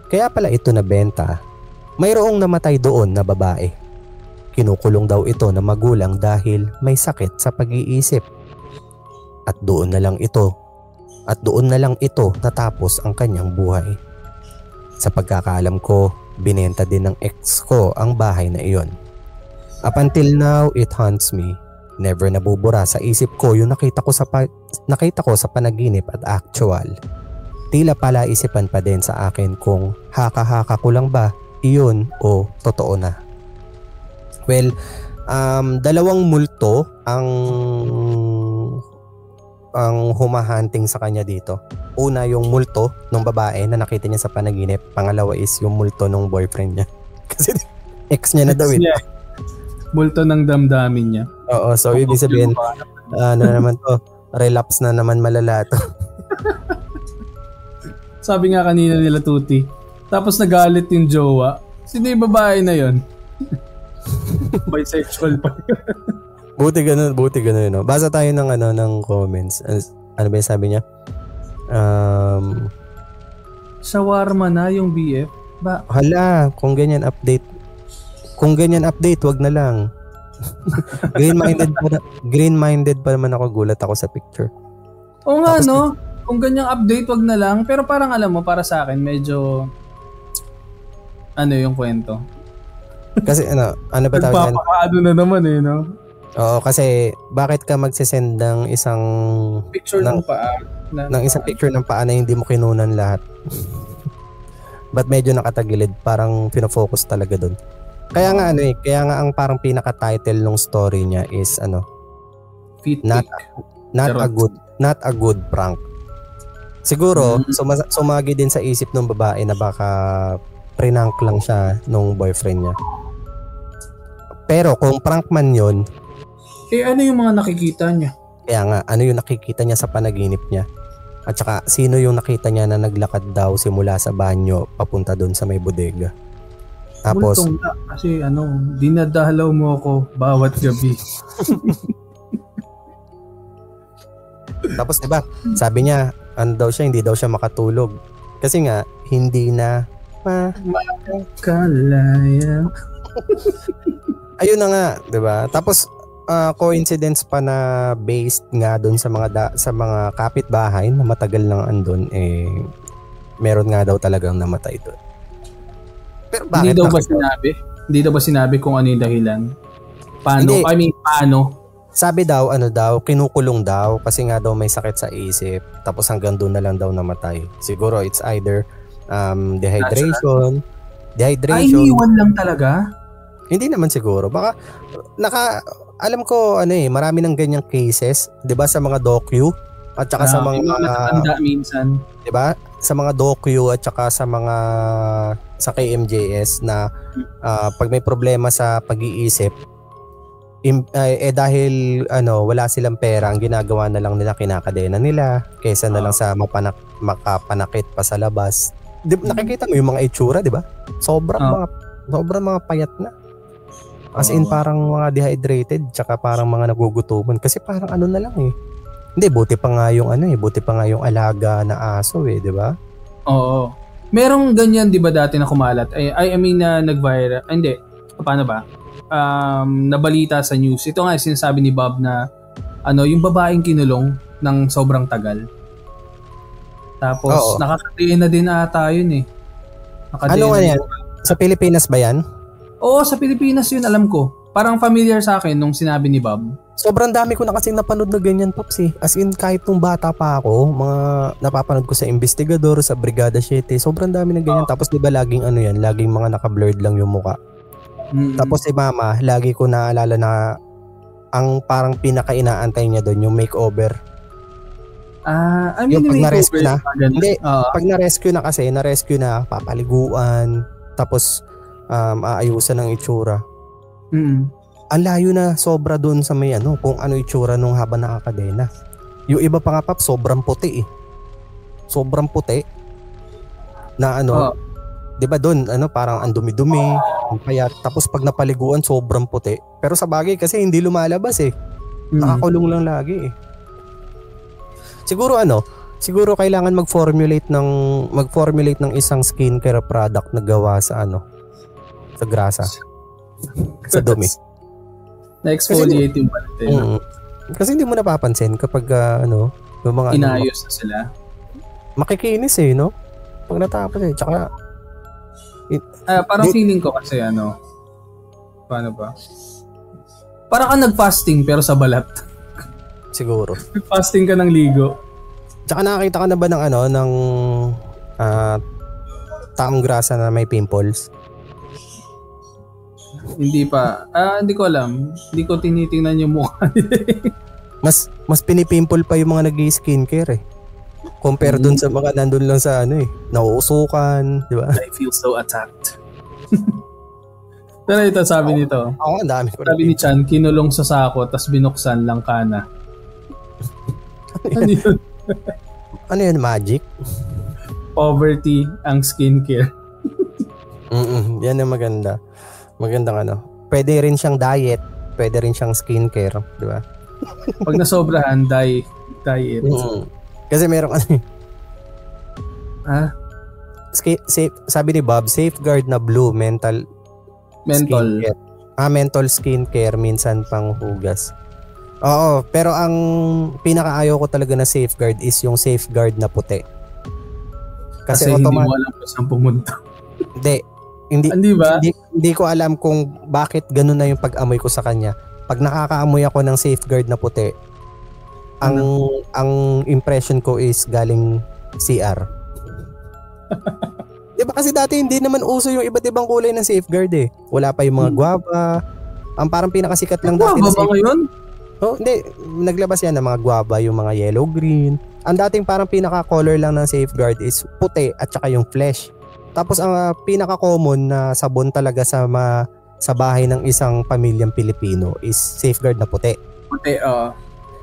Kaya pala ito nabenta, mayroong namatay doon na babae. Kinukulong daw ito na magulang dahil may sakit sa pag-iisip. At doon na lang ito natapos ang kanyang buhay. Sa pagkakaalam ko, binenta din ng ex ko ang bahay na iyon. Up until now, it haunts me. Never nabubura sa isip ko yung nakita ko sa panaginip at actual. Tila pala isipan pa din sa akin kung haka-haka ko lang ba iyon o totoo na. Well, 2 multo ang humahunting sa kanya dito. Una yung multo ng babae na nakita niya sa panaginip. Pangalawa is yung multo ng boyfriend niya. Kasi ex niya na daw ito. Multo ng damdamin niya. Oo, so ibig sabihin, naman to, relapse na naman malala to. Sabi nga kanina nila Tuti, tapos nagalit yung jowa. Sino yung babae na yon? Bisexual pa. Buti ganun, no? Basa tayo ng comments. Ano ba yung sabi niya? Shawarma na yung BF. Hala, kung ganyan update, wag na lang. Green-minded pa naman ako, gulat ako sa picture. Oo nga, no? Kung ganyang update, wag na lang. Pero parang alam mo, para sa akin, medyo yung kwento. Kasi ano ba tawag yan? Nagpapakaano na naman no? Oo, kasi bakit ka magsisend ng isang picture ng paa? Ng isang picture ng paa na hindi mo kinunan lahat. But medyo nakatagilid, parang pinofocus talaga doon. Kaya nga ang parang pinaka-title ng story niya is not a good prank. Siguro sumagi din sa isip ng babae na baka prank lang siya nung boyfriend niya. Pero kung prank man 'yon, ano yung mga nakikita niya? Kaya nga, ano yung nakikita niya sa panaginip niya? At saka sino yung nakita niya na naglakad daw simula sa banyo papunta doon sa may bodega? Tapos, kasi dinadalaw mo ako bawat gabi. Tapos diba, sabi niya, hindi daw siya makatulog. Kasi nga, hindi na makakalaya. Ayun na nga, diba? Tapos, coincidence pa na based nga doon sa mga kapitbahay na matagal nang andun, meron nga daw talagang namatay doon. Pero bakit? Hindi daw ba sinabi kung ano yung dahilan? Paano? Sabi daw, kinukulong daw kasi nga daw may sakit sa isip. Tapos hanggang doon na lang daw namatay. Siguro it's either dehydration. Ay, iniwan lang talaga? Hindi naman siguro. Baka, alam ko, marami ng ganyang cases. 'Di ba sa mga docu? At saka sa mga matatanda minsan. 'Di ba? Sa mga docu at saka sa KMJS na pag may problema sa pag-iisip, dahil wala silang pera, ang ginagawa na lang nila kinakadena nila kaysa na lang sa makapanakit pa sa labas. Nakikita mo yung mga itsura, 'di ba? Sobrang mga payat na. As in parang mga dehydrated tsaka parang mga nagugutuman kasi parang na lang Hindi, buti pa nga yung alaga na aso di ba? Oo. Merong ganyan 'di ba dati na kumalat? I mean na nag-viral. Hindi. Paano ba? Nabalita sa news. Ito nga sinasabi ni Bob na yung babaeng kinulong ng sobrang tagal. Tapos, nakakatiin na din ata yun eh. Ano nga yan? Sa Pilipinas ba yan? Oo, sa Pilipinas yun, alam ko. Parang familiar sa akin nung sinabi ni Bob. Sobrang dami ko na kasing napanood na ganyan, Pops eh. As in, kahit nung bata pa ako, mga napapanood ko sa Investigador, sa Brigada 7, sobrang dami na ganyan. Tapos diba laging ano yan, laging mga naka-blurred lang yung muka. Tapos si Mama, lagi ko naalala na ang parang pinaka-inaantay niya doon, yung makeover. I mean, yung pag na-rescue na. Hindi, pag na-rescue na kasi, na-rescue na, papaliguan, tapos aayusan ng itsura. Ang layo na sobra doon sa may ano, kung ano itsura nung habang nakakadena. Yung iba pa nga, Pap, sobrang puti eh. Sobrang puti. Na ano, di ba doon, ano, parang ang dumi-dumi, ang payat. Tapos pag napaliguan, sobrang puti. Pero sa bagay kasi hindi lumalabas eh. Nakakulong lang lagi eh. Siguro kailangan mag-formulate ng isang skincare product na gawa sa ano, sa grasa. Sa dumi. Na-exfoliate yung balat. Kasi hindi mo napapansin kapag yung mga inaayos na sila. Makikinis eh, no? Pag natapos eh. Tsaka parang feeling ko kasi paano ba? Parang ka nag-fasting pero sa balat. Siguro. Nag-fasting ka ng ligo. Tsaka nakakita ka na ba ng taong grasa na may pimples? Hindi pa. Hindi ko alam. Hindi ko tinitingnan yung mukha nila. mas pinipimple pa yung mga nag-i-skincare eh. Compare dun sa mga nandun lang sa ano eh. Nauusukan, di ba? I feel so attacked. Pero ito, sabi nito. Ang dami ko. Sabi ni Chan, kinulong sa sako tas binuksan lang kana. Ano yun? Ano yun, magic? Poverty ang skincare. Yan yung maganda. Magandang ano. Pwede rin siyang diet, pwede rin siyang skincare, di ba? Pag nasobrahan, diet. Kasi merong ano. Sabi ni Bob, safeguard na blue mental skincare. Mental skincare, minsan pang hugas. Oo, pero ang pinakaayaw ko talaga na safeguard is yung safeguard na puti. Kasi hindi mo alam kung saan pumunta. Hindi ko alam kung bakit ganun na yung pag-amoy ko sa kanya. Pag nakakaamoy ako ng safeguard na puti, ang impression ko is galing CR. Diba kasi dati hindi naman uso yung iba't ibang kulay ng safeguard eh. Wala pa yung mga guava. Ang parang pinakasikat lang dati. Guava ba ngayon? Oh, hindi. Naglabas yan ng mga guava, yung mga yellow-green. Ang dating parang pinaka-color lang ng safeguard is puti at saka yung flesh. Tapos ang pinaka-common na sabon talaga sa bahay ng isang pamilyang Pilipino is safeguard na puti. Puti,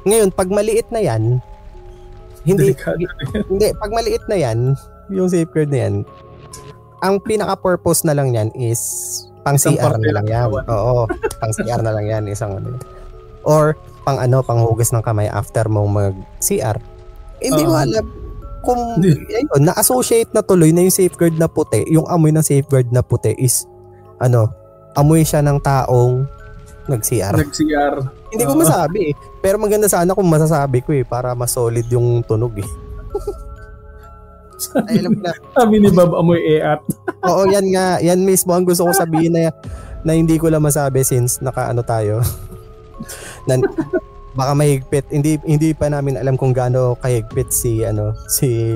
Ngayon, pag maliit na yan, hindi, pag maliit na yan, yung safeguard na yan, ang pinaka-purpose na lang yan is pang CR na lang yan. Oo, pang CR na lang yan, isang ano. Or pang hugas ng kamay after mo mag-CR. Hindi ko alam kung na-associate na tuloy na yung safeguard na puti, yung amoy ng safeguard na puti is amoy siya ng taong nag-CR. Hindi ko masabi eh. Pero maganda sana kung masasabi ko eh, para mas solid yung tunog eh. Sabi ni Bob, amoy eat. Oo, yan nga. Yan mismo ang gusto ko sabihin na hindi ko lang masabi since nakaano tayo. Baka mahigpit. Hindi pa namin alam kung gaano kahigpit si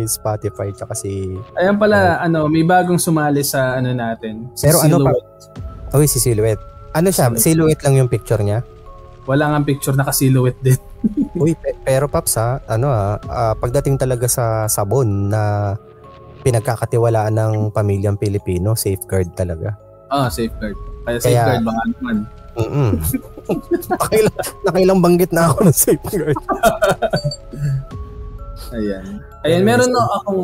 Spotify tsaka si ayan pala may bagong sumali sa natin. Si pero Silhouette. Si Silhouette. Ano siya? Silhouette lang yung picture niya? Wala nga picture, naka-silhouette din. Pero Paps pagdating talaga sa sabon na pinagkakatiwalaan ng pamilyang Pilipino, safeguard talaga. Safeguard. Kaya safeguard baka naman. Nakailang banggit na ako ng safeguard. Ayan, meron na akong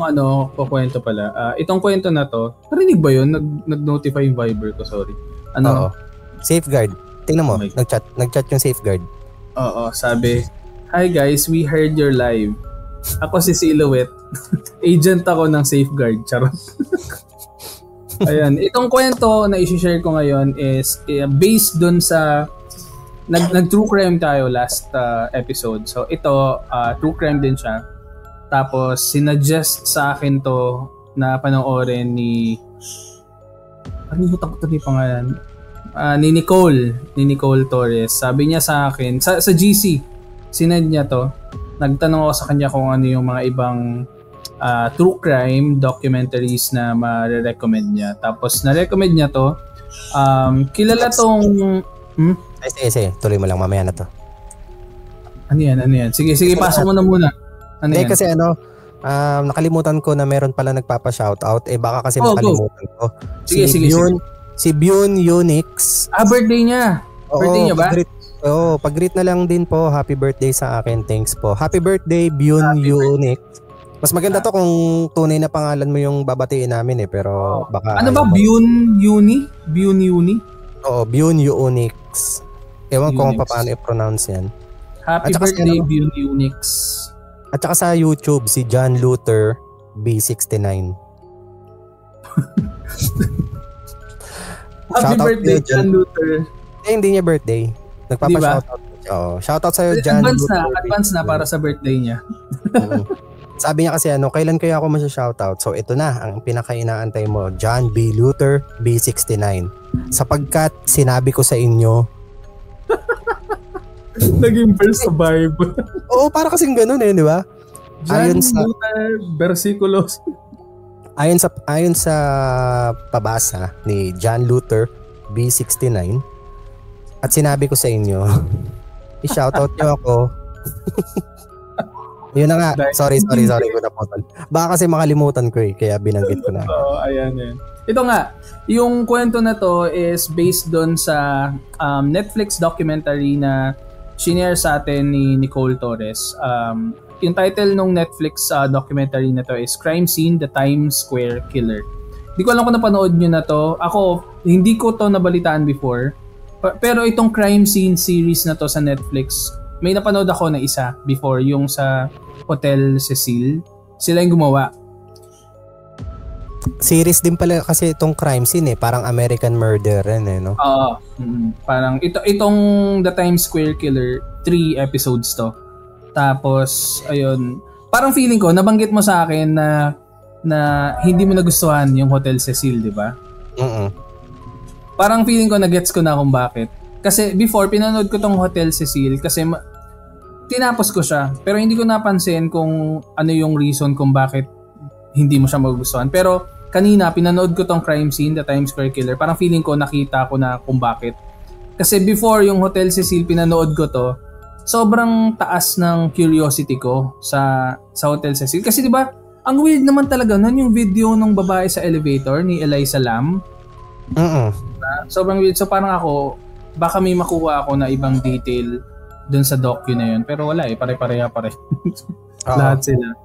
kukwento pala. Itong kwento na to, narinig ba yun? Nag-notify yung Viber ko, sorry. Oo. Safeguard. Tingnan mo, nag-chat yung safeguard. Oo, sabi, "Hi guys, we heard your live. Ako si Silhouette. Agent ako ng safeguard." Charot. Ayan, itong kwento na i-share ko ngayon is based dun sa nag-true crime tayo last episode. So ito, true crime din siya. Tapos sinuggest sa akin to na panoorin ni pangalan. Ni Nicole Torres. Sabi niya sa akin, sa GC, sinend niya to. Nagtanong ako sa kanya kung ano yung mga ibang true crime documentaries na ma-recommend niya. Tapos na-recommend niya to. Kilala tong... Sige, tuloy mo lang, mamaya na to. Ano yan? Sige, pasok mo na muna. Ano yan? Kasi nakalimutan ko na meron pala nagpapa-shoutout. Baka kasi makalimutan ko. Sige. Si Bune Unix. Birthday niya. Birthday niya ba? Pag-greet na lang din po. Happy birthday sa akin. Thanks po. Happy birthday, Bune Unix. Mas maganda to kung tunay na pangalan mo yung babatiin namin pero baka... Ano ba? Bune Uni? Oo, Bune Unix. Ewan ko kung paano i-pronounce yan. Happy birthday, Bune Unix. At saka sa YouTube, si John Luther B69. Happy birthday, John Luther. Hindi niya birthday. Nagpapa-shoutout. Shoutout sa'yo, John Luther. Advance na para sa birthday niya. Sabi niya kasi kailan kaya ako masya-shoutout? So ito na, ang pinaka-inaantay mo, John B. Luther B69. Sapagkat sinabi ko sa inyo, naging verse sa Bible. Oo, para kasing ganun di ba? John Luther, versikulos. Ayon sa pabasa ni John Luther B69, at sinabi ko sa inyo, i-shoutout niyo ako. Yun na nga. Sorry ko na po. Baka kasi makalimutan ko kaya binanggit ko na. Ayan. Ito nga, yung kwento na to is based doon sa Netflix documentary na shinare sa atin ni Nicole Torres. Yung title ng Netflix documentary na to is Crime Scene, The Times Square Killer. Hindi ko alam kung napanood nyo na to. Ako, hindi ko to nabalitaan before. Pero itong Crime Scene series na to sa Netflix, may napanood ako na isa before, yung sa Hotel Cecil. Sila yung gumawa. Series din pala kasi itong Crime Scene parang American Murder no? Oo. Parang itong The Times Square Killer, 3 episodes to. Tapos ayun, parang feeling ko nabanggit mo sa akin na hindi mo nagustuhan yung Hotel Cecil, di ba? Parang feeling ko na-gets ko na kung bakit. Kasi before pinanood ko tong Hotel Cecil kasi tinapos ko siya, pero hindi ko napansin kung ano yung reason kung bakit hindi mo siya magugustuhan. Pero kanina pinanood ko tong Crime Scene, The Times Square Killer. Parang feeling ko nakita ko na kung bakit. Kasi before yung Hotel Cecil pinanood ko to, sobrang taas ng curiosity ko sa Hotel Cecil. Kasi di ba, ang weird naman talaga nun yung video ng babae sa elevator ni Eliza Lam. Sobrang weird. So parang ako, baka may makuha ako na ibang detail dun sa docu na yun. Pero wala pare-pareha pare. Lahat sila.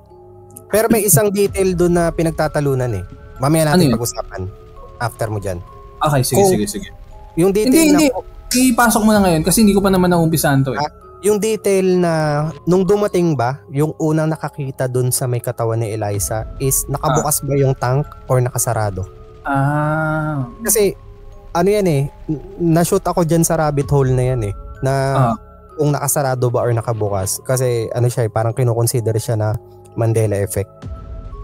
Pero may isang detail dun na pinagtatalunan Mamaya natin pag-usapan. After mo dyan. Okay, sige. Yung detail hindi. Ipasok mo na ngayon kasi hindi ko pa naman naumpisahan to Yung detail na nung dumating ba, yung unang nakakita dun sa may katawan ni Eliza is nakabukas ba yung tank or nakasarado? Kasi ano yan na-shoot ako dyan sa rabbit hole na yan na kung nakasarado ba or nakabukas. Kasi ano siya parang kinukonsider siya na Mandela effect.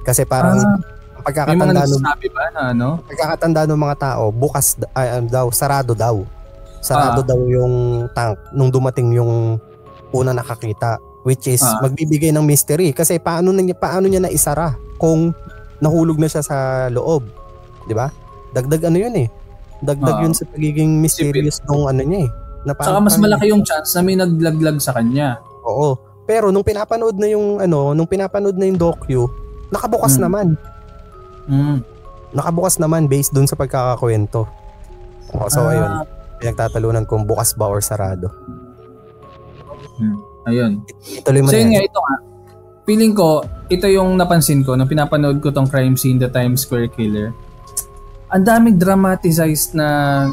Kasi parang pagkakatanda ng mga tao, bukas daw, sarado daw. Sarado daw yung tank nung dumating yung una nakakita, which is magbibigay ng mystery kasi paano niya naisara kung nahulog na siya sa loob, 'di ba? Dagdag yun dagdag yun sa pagiging mysterious nung niya Saka mas malaki yung chance na may naglaglag sa kanya. Oo. Pero nung pinapanood na yung docu, nakabukas naman. Nakabukas naman based dun sa pagkakakwento. So ayun, pinagtatalunan kung bukas ba or sarado. Ayun. Ituloy mo so yun nga, ito nga. Feeling ko, ito yung napansin ko nung pinapanood ko tong Crime Scene, The Times Square Killer. Ang daming dramatized na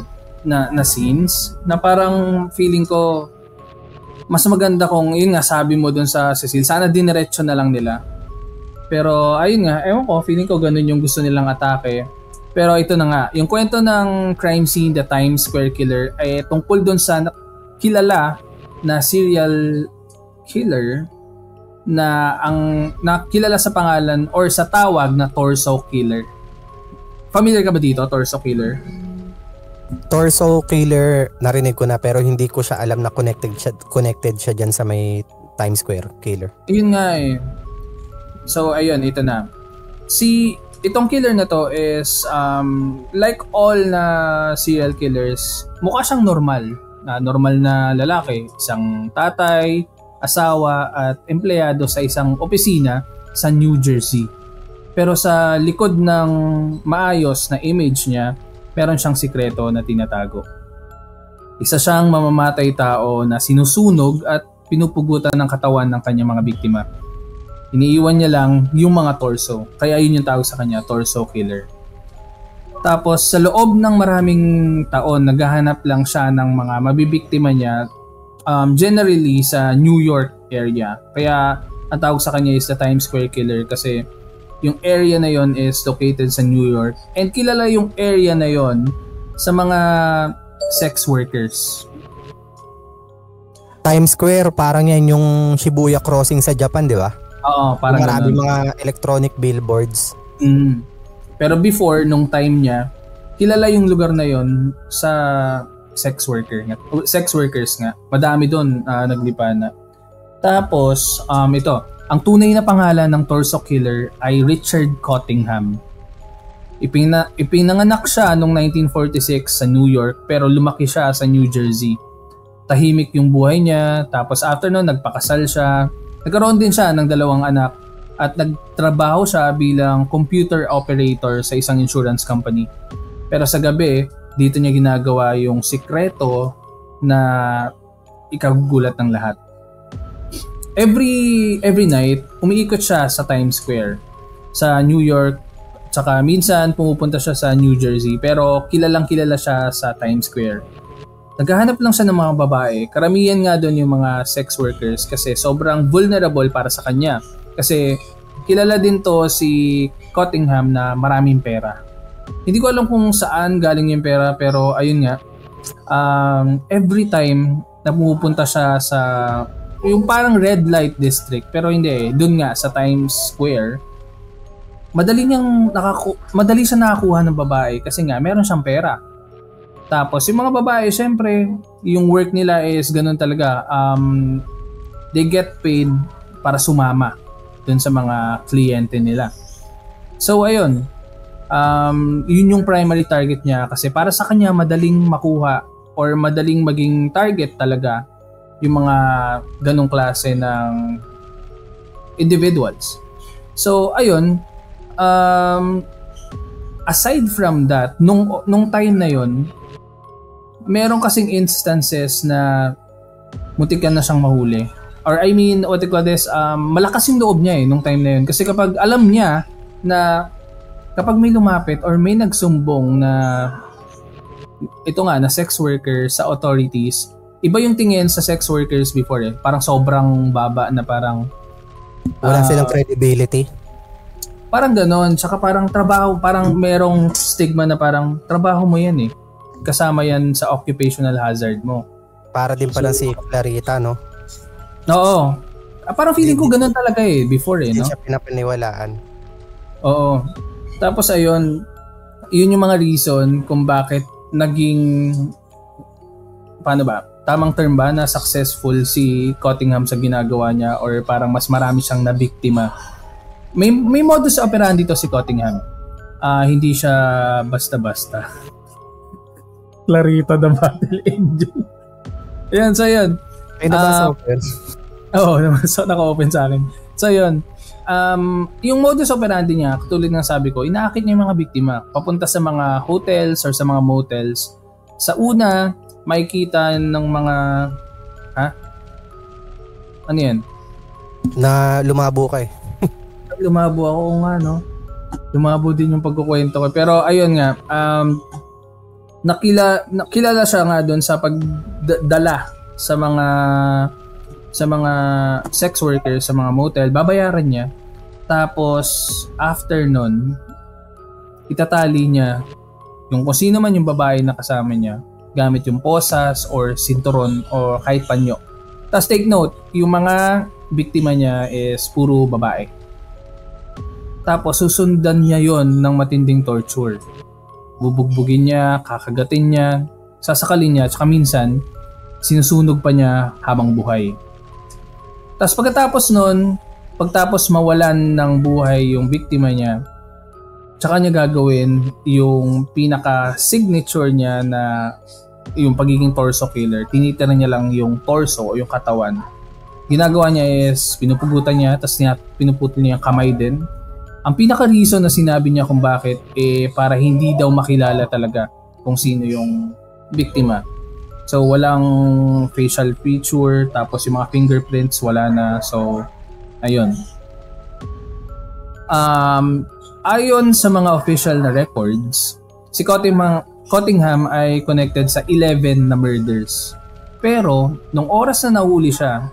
scenes na parang feeling ko mas maganda kung yun nga sabi mo dun sa Cecil. Sana diniretso na lang nila. Pero ayun nga, ewan ko, feeling ko ganun yung gusto nilang atake. Pero ito na nga, yung kwento ng Crime Scene, The Times Square Killer ay tungkol dun sa kilala na serial killer na kilala sa pangalan or sa tawag na torso killer. Familiar ka ba dito, torso killer? Torso killer, narinig ko na pero hindi ko siya alam na connected siya dyan sa may Times Square killer. Yun nga eh. So ayun, ito na. Itong killer na to is like all na serial killers, mukha siyang normal na lalaki, isang tatay, asawa at empleyado sa isang opisina sa New Jersey. Pero sa likod ng maayos na image niya, meron siyang sikreto na tinatago. Isa siyang mamamatay tao na sinusunog at pinupugutan ng katawan ng kanyang mga biktima. Iniiwan niya lang yung mga torso. Kaya yun yung tawag sa kanya, torso killer. Tapos sa loob ng maraming taon, naghahanap lang siya ng mga mabibiktima niya, generally sa New York area. Kaya ang tawag sa kanya is the Times Square Killer kasi yung area na yon is located sa New York. And kilala yung area na yon sa mga sex workers. Times Square, parang yan yung Shibuya Crossing sa Japan, di ba? Oo, parang marami mga electronic billboards. Pero before, nung time niya, kilala yung lugar na yon sa sex workers nga. Madami doon naglipa na. Tapos, ito, ang tunay na pangalan ng torso killer ay Richard Cottingham. Ipinanganak siya noong 1946 sa New York pero lumaki siya sa New Jersey. Tahimik yung buhay niya, tapos after nun nagpakasal siya. Nagkaroon din siya ng 2 anak at nagtrabaho siya bilang computer operator sa isang insurance company. Pero sa gabi, dito niya ginagawa yung sikreto na ikagugulat ng lahat. Every night, umiikot siya sa Times Square sa New York, tsaka minsan pumupunta siya sa New Jersey, pero kilala siya sa Times Square. Naghahanap lang siya ng mga babae. Karamihan nga doon yung mga sex workers kasi sobrang vulnerable para sa kanya. Kasi kilala din to si Cottingham na maraming pera. Hindi ko alam kung saan galing yung pera pero ayun nga, every time na pumupunta siya sa yung parang red light district pero hindi doon nga sa Times Square, madali siya nakakuha ng babae kasi nga meron siyang pera. Tapos yung mga babae, syempre yung work nila is ganun talaga, they get paid para sumama dun sa mga kliyente nila. So ayun, yun yung primary target niya kasi para sa kanya madaling makuha or madaling maging target talaga yung mga ganong klase ng individuals. So ayun, aside from that, nung time na yon, meron kasing instances na muntikan na siyang mahuli. Or I mean, what you call this, malakas yung loob niya nung time na yun. Kasi kapag alam niya na kapag may lumapit or may nagsumbong na ito nga, na sex worker sa authorities, iba yung tingin sa sex workers before Parang sobrang baba na parang wala silang credibility. Parang ganon. Tsaka parang trabaho, parang merong stigma na parang trabaho mo yan kasama yan sa occupational hazard mo. Para din pala si Clarita, no? Oo. Parang feeling ko ganon talaga before Hindi no? siya pinapaniwalaan. Oo. Tapos ayun, yun yung mga reason kung bakit naging paano ba? Tamang term ba na successful si Cottingham sa ginagawa niya or parang mas marami siyang nabiktima? May modus operandi dito si Cottingham. Hindi siya basta-basta. Clarita the Battle Angel. Ayan, so yun. Ay, naka-open. Oo, naka-open sa akin. So yun. Yung modus operandi niya, katulad ng sabi ko, inaakit niya yung mga biktima. Papunta sa mga hotels or sa mga motels. Sa una, makikita ng mga ano yan? Na lumabo ka Lumabo ako nga, no? Lumabo din yung pagkukwento ko. Pero ayun nga, nakilala siya nga doon sa pagdala sa mga sex workers sa mga motel. Babayaran niya. Tapos after nun, itatali niya yung kung sino man yung babae na kasama niya. gamit yung posas or sinturon or kahit panyo. Tapos take note, yung mga biktima niya is puro babae. Tapos susundan niya yon ng matinding torture. Bubugbugin niya, kakagatin niya, sasakalin niya, tsaka minsan sinusunog pa niya habang buhay. Tapos pagtapos mawalan ng buhay yung biktima niya, tsaka niya gagawin yung pinaka-signature niya na yung pagiging torso killer. Tinitira niya lang yung torso o yung katawan. Ginagawa niya is pinupugutan niya, tapos pinuputol niya yung kamay din. Ang pinaka-reason na sinabi niya kung bakit para hindi daw makilala talaga kung sino yung biktima. So walang facial feature, tapos yung mga fingerprints wala na. So ayun. Ayon sa mga official na records, si Cottingham ay connected sa 11 na murders. Pero nung oras na nahuli siya,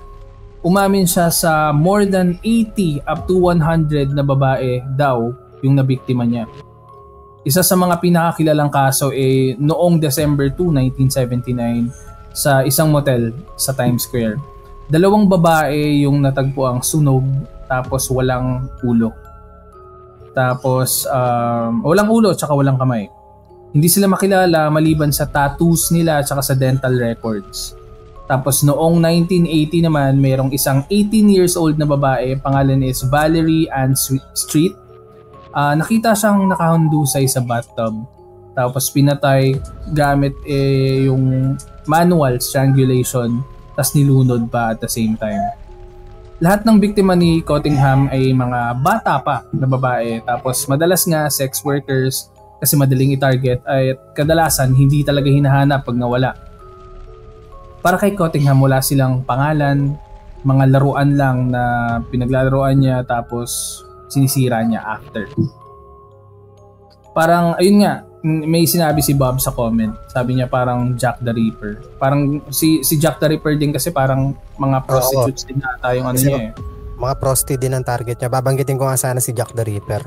umamin siya sa more than 80 up to 100 na babae daw yung nabiktima niya. Isa sa mga pinakakilalang kaso noong December 2, 1979 sa isang motel sa Times Square. 2 babae yung natagpuang sunog tapos walang ulo. Tapos walang ulo tsaka walang kamay. Hindi sila makilala maliban sa tattoos nila tsaka sa dental records. Tapos noong 1980 naman, mayroong isang 18 years old na babae, pangalan is Valerie Ann Street. Nakita siyang nakahundusay sa bathtub. Tapos pinatay gamit yung manual strangulation, tapos nilunod pa at the same time. Lahat ng biktima ni Cottingham ay mga bata pa na babae. Tapos madalas nga sex workers kasi madaling i-target at kadalasan hindi talaga hinahanap pag nawala. Para kay Cottingham, wala silang pangalan, mga laruan lang na pinaglalaroan niya tapos sinisira niya after. Parang, ayun nga, may sinabi si Bob sa comment. Sabi niya parang Jack the Ripper. Parang si Jack the Ripper din kasi parang mga prostitutes din ata yung ano niya eh. Mga prosti din ang target niya. Babanggitin ko nga sana si Jack the Ripper.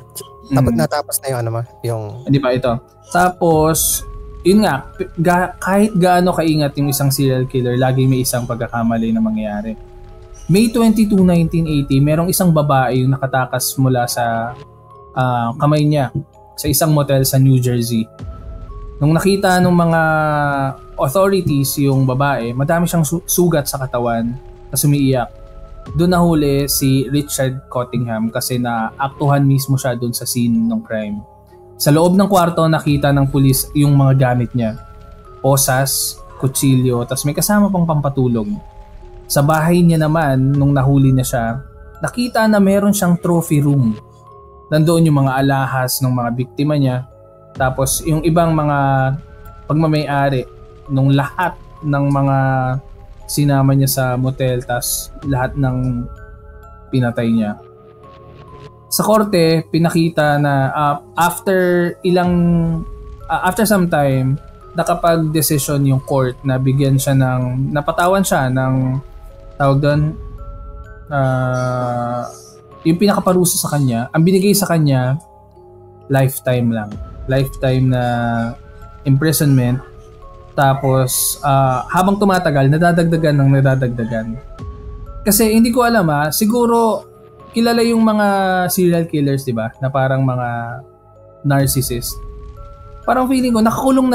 Natapos na yung ano yung... Hindi pa ito. Tapos... yun nga, kahit gaano kaingat yung isang serial killer, lagi may isang pagkakamali na mangyayari. May 22, 1980, merong isang babae yung nakatakas mula sa kamay niya sa isang motel sa New Jersey. Nung nakita ng mga authorities yung babae, madami siyang sugat sa katawan na umiiyak. Doon nahuli si Richard Cottingham kasi naaktuhan mismo siya doon sa scene ng crime. Sa loob ng kwarto, nakita ng pulis yung mga gamit niya. Posas, kutsilyo, tapos may kasama pang pampatulog. Sa bahay niya naman, nung nahuli na siya, nakita na meron siyang trophy room. Nandoon yung mga alahas ng mga biktima niya. Tapos yung ibang mga pagmamay-ari nung lahat ng mga sinama niya sa motel, tapos lahat ng pinatay niya. Sa korte, pinakita na after some time, nakapag-desisyon yung court na bigyan siya napatawan siya ng tawag doon, yung pinakaparusa sa kanya, ang binigay sa kanya, lifetime lang. Lifetime na imprisonment. Tapos, habang tumatagal, nadadagdagan. Kasi hindi ko alam siguro, kilala yung mga serial killers, di ba? Na parang mga narcissist. Parang feeling ko, nakakulong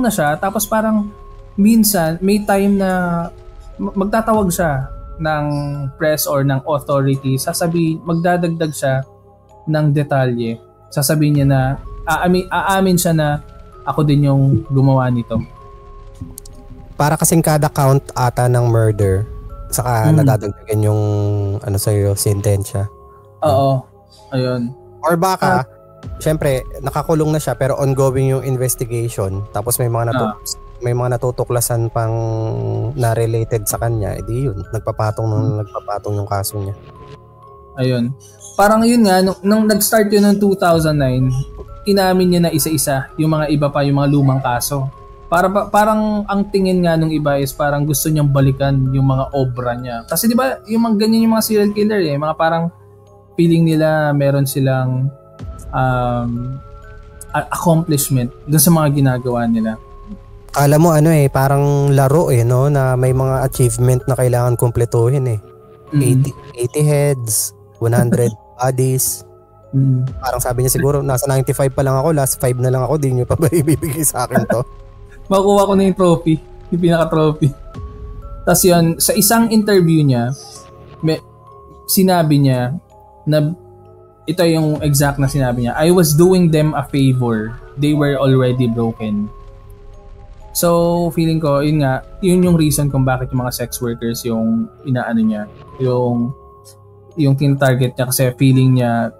na siya, tapos parang minsan, may time na magtatawag siya ng press or ng authority, magdadagdag siya ng detalye. Sasabihin niya na, aamin siya na ako din yung gumawa nito. Para kasing kada count ata ng murder, saka nadadagdagan yung sentensya. Oo. Ayun. Or baka syempre nakakulong na siya pero ongoing yung investigation, tapos may mga natutuklasan pang na related sa kanya, edi yun, nagpapatong yung kaso niya. Ayun. Parang yun nga nung nag-start yun noong 2009, inamin niya na isa-isa yung mga iba pa, yung mga lumang kaso. Parang ang tingin nga nung iba is parang gusto niyang balikan yung mga obra niya. Kasi di ba yung mga ganyan yung mga serial killer mga parang feeling nila meron silang accomplishment dun sa mga ginagawa nila. Akala mo parang laro no, na may mga achievement na kailangan kumpletuhin 80 heads, 100 bodies. Parang sabi niya siguro nasa 95 pa lang ako, last 5 na lang ako, di niyo pa ba ibibigay sa akin to? Makuha ko na yung trophy, yung pinaka-trophy. Tapos yun, sa isang interview niya, sinabi niya na ito yung exact na sinabi niya, I was doing them a favor. They were already broken. So, feeling ko, yun yung reason kung bakit yung mga sex workers yung inaano niya, yung tin-target niya kasi feeling niya,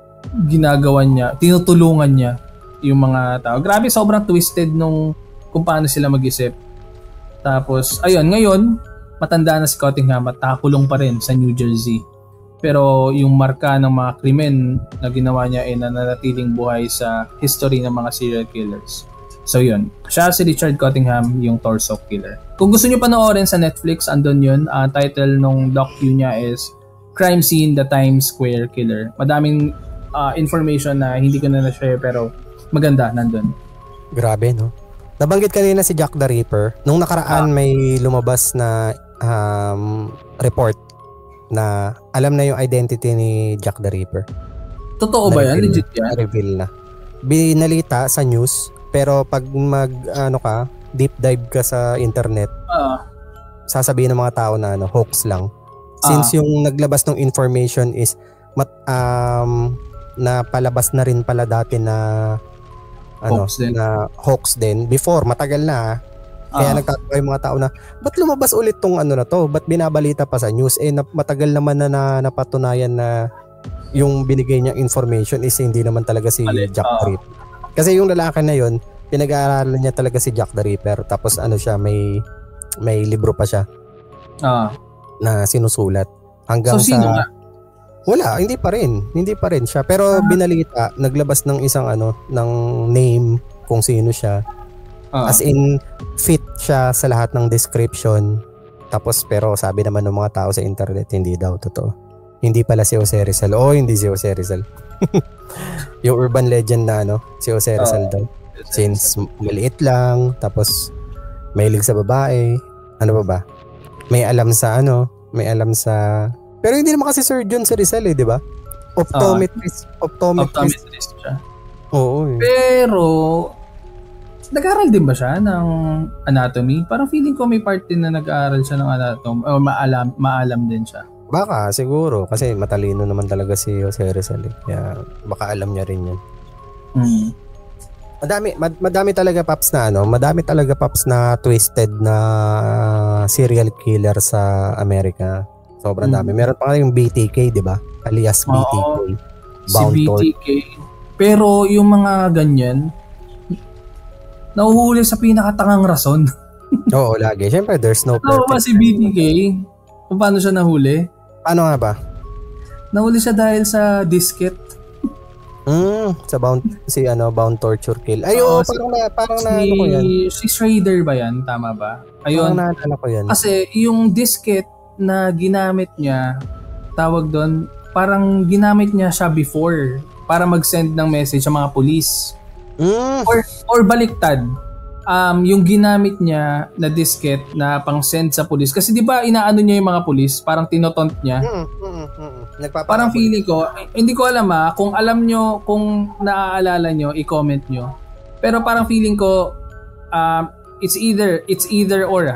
ginagawan niya, tinutulungan niya yung mga tao. Grabe, sobrang twisted nung kung paano sila mag-isip. Tapos, ayun, ngayon, matanda na si Cottingham at nakakulong pa rin sa New Jersey. Pero yung marka ng mga krimen na ginawa niya ay nananatiling buhay sa history ng mga serial killers. So yun, siya si Richard Cottingham, yung Torso Killer. Kung gusto niyo panoorin sa Netflix, andun yun. Title nung docu niya is Crime Scene, The Times Square Killer. Madaming information na hindi ko na na-share pero maganda, nandun. Grabe, no? Nabanggit kanina si Jack the Ripper. Nung nakaraan may lumabas na report na alam na yung identity ni Jack the Ripper. Totoo ba yan? Legit yan? Na-reveal na. Binalita sa news, pero pag deep dive ka sa internet, sasabihin ng mga tao na hoax lang. Since yung naglabas ng information is na palabas na rin pala dati na hoax din before, matagal na. Kaya nagtataka yung mga tao na ba't lumabas ulit tong na to? Ba't binabalita pa sa news? Matagal naman na napatunayan na yung binigay niyang information is hindi naman talaga si Jack the Ripper. Kasi yung lalaki na yun, pinag-aaralan niya talaga si Jack the Ripper. Tapos siya, may libro pa siya na sinusulat. Hanggang so, sino nga? Wala, hindi pa rin siya. Pero binalita, naglabas ng isang ng name kung sino siya. As in, fit siya sa lahat ng description. Tapos, pero sabi naman ng mga tao sa internet, hindi daw totoo. Hindi pala si Jose Rizal. Hindi si Jose Rizal. Yung urban legend na si Jose Rizal daw. Since maliit lang, tapos mahilig sa babae. Ano ba? May alam sa pero hindi naman kasi surgeon si Rizal di ba? Optometrist siya. Oo. Pero nag-aaral din ba siya ng anatomy? Parang feeling ko may part din na nag-aaral siya ng anatomy o maalam din siya. Baka siguro kasi matalino naman talaga si Jose Rizal. Kaya baka alam niya rin 'yan. Madami talaga paps na twisted na serial killer sa Amerika. Sobrang dami. Meron pa nga yung BTK, 'di ba? Alias BTK. Si BTK. Pero yung mga ganyan nahuhuli sa pinakatangang rason. Oo, lagi. Siyempre, there's no perfect. Ba si BTK? Kung paano siya nahuli? Paano nga ba? Nahuli siya dahil sa disket. Sa bound torture kill. Parang ko yan. Si Schrader ba yan? Tama ba? Ayun. Parang naalala ko yan. Kasi yung disket na ginamit niya, tawag doon, parang ginamit niya siya before para mag-send ng message sa mga police. Or baliktad, yung ginamit niya na disket na pang-send sa police. Kasi di ba inaano niya yung mga police, parang tinotont niya. Parang feeling ko, hindi ko alam kung alam nyo, kung naaalala nyo, i-comment nyo. Pero parang feeling ko, it's either or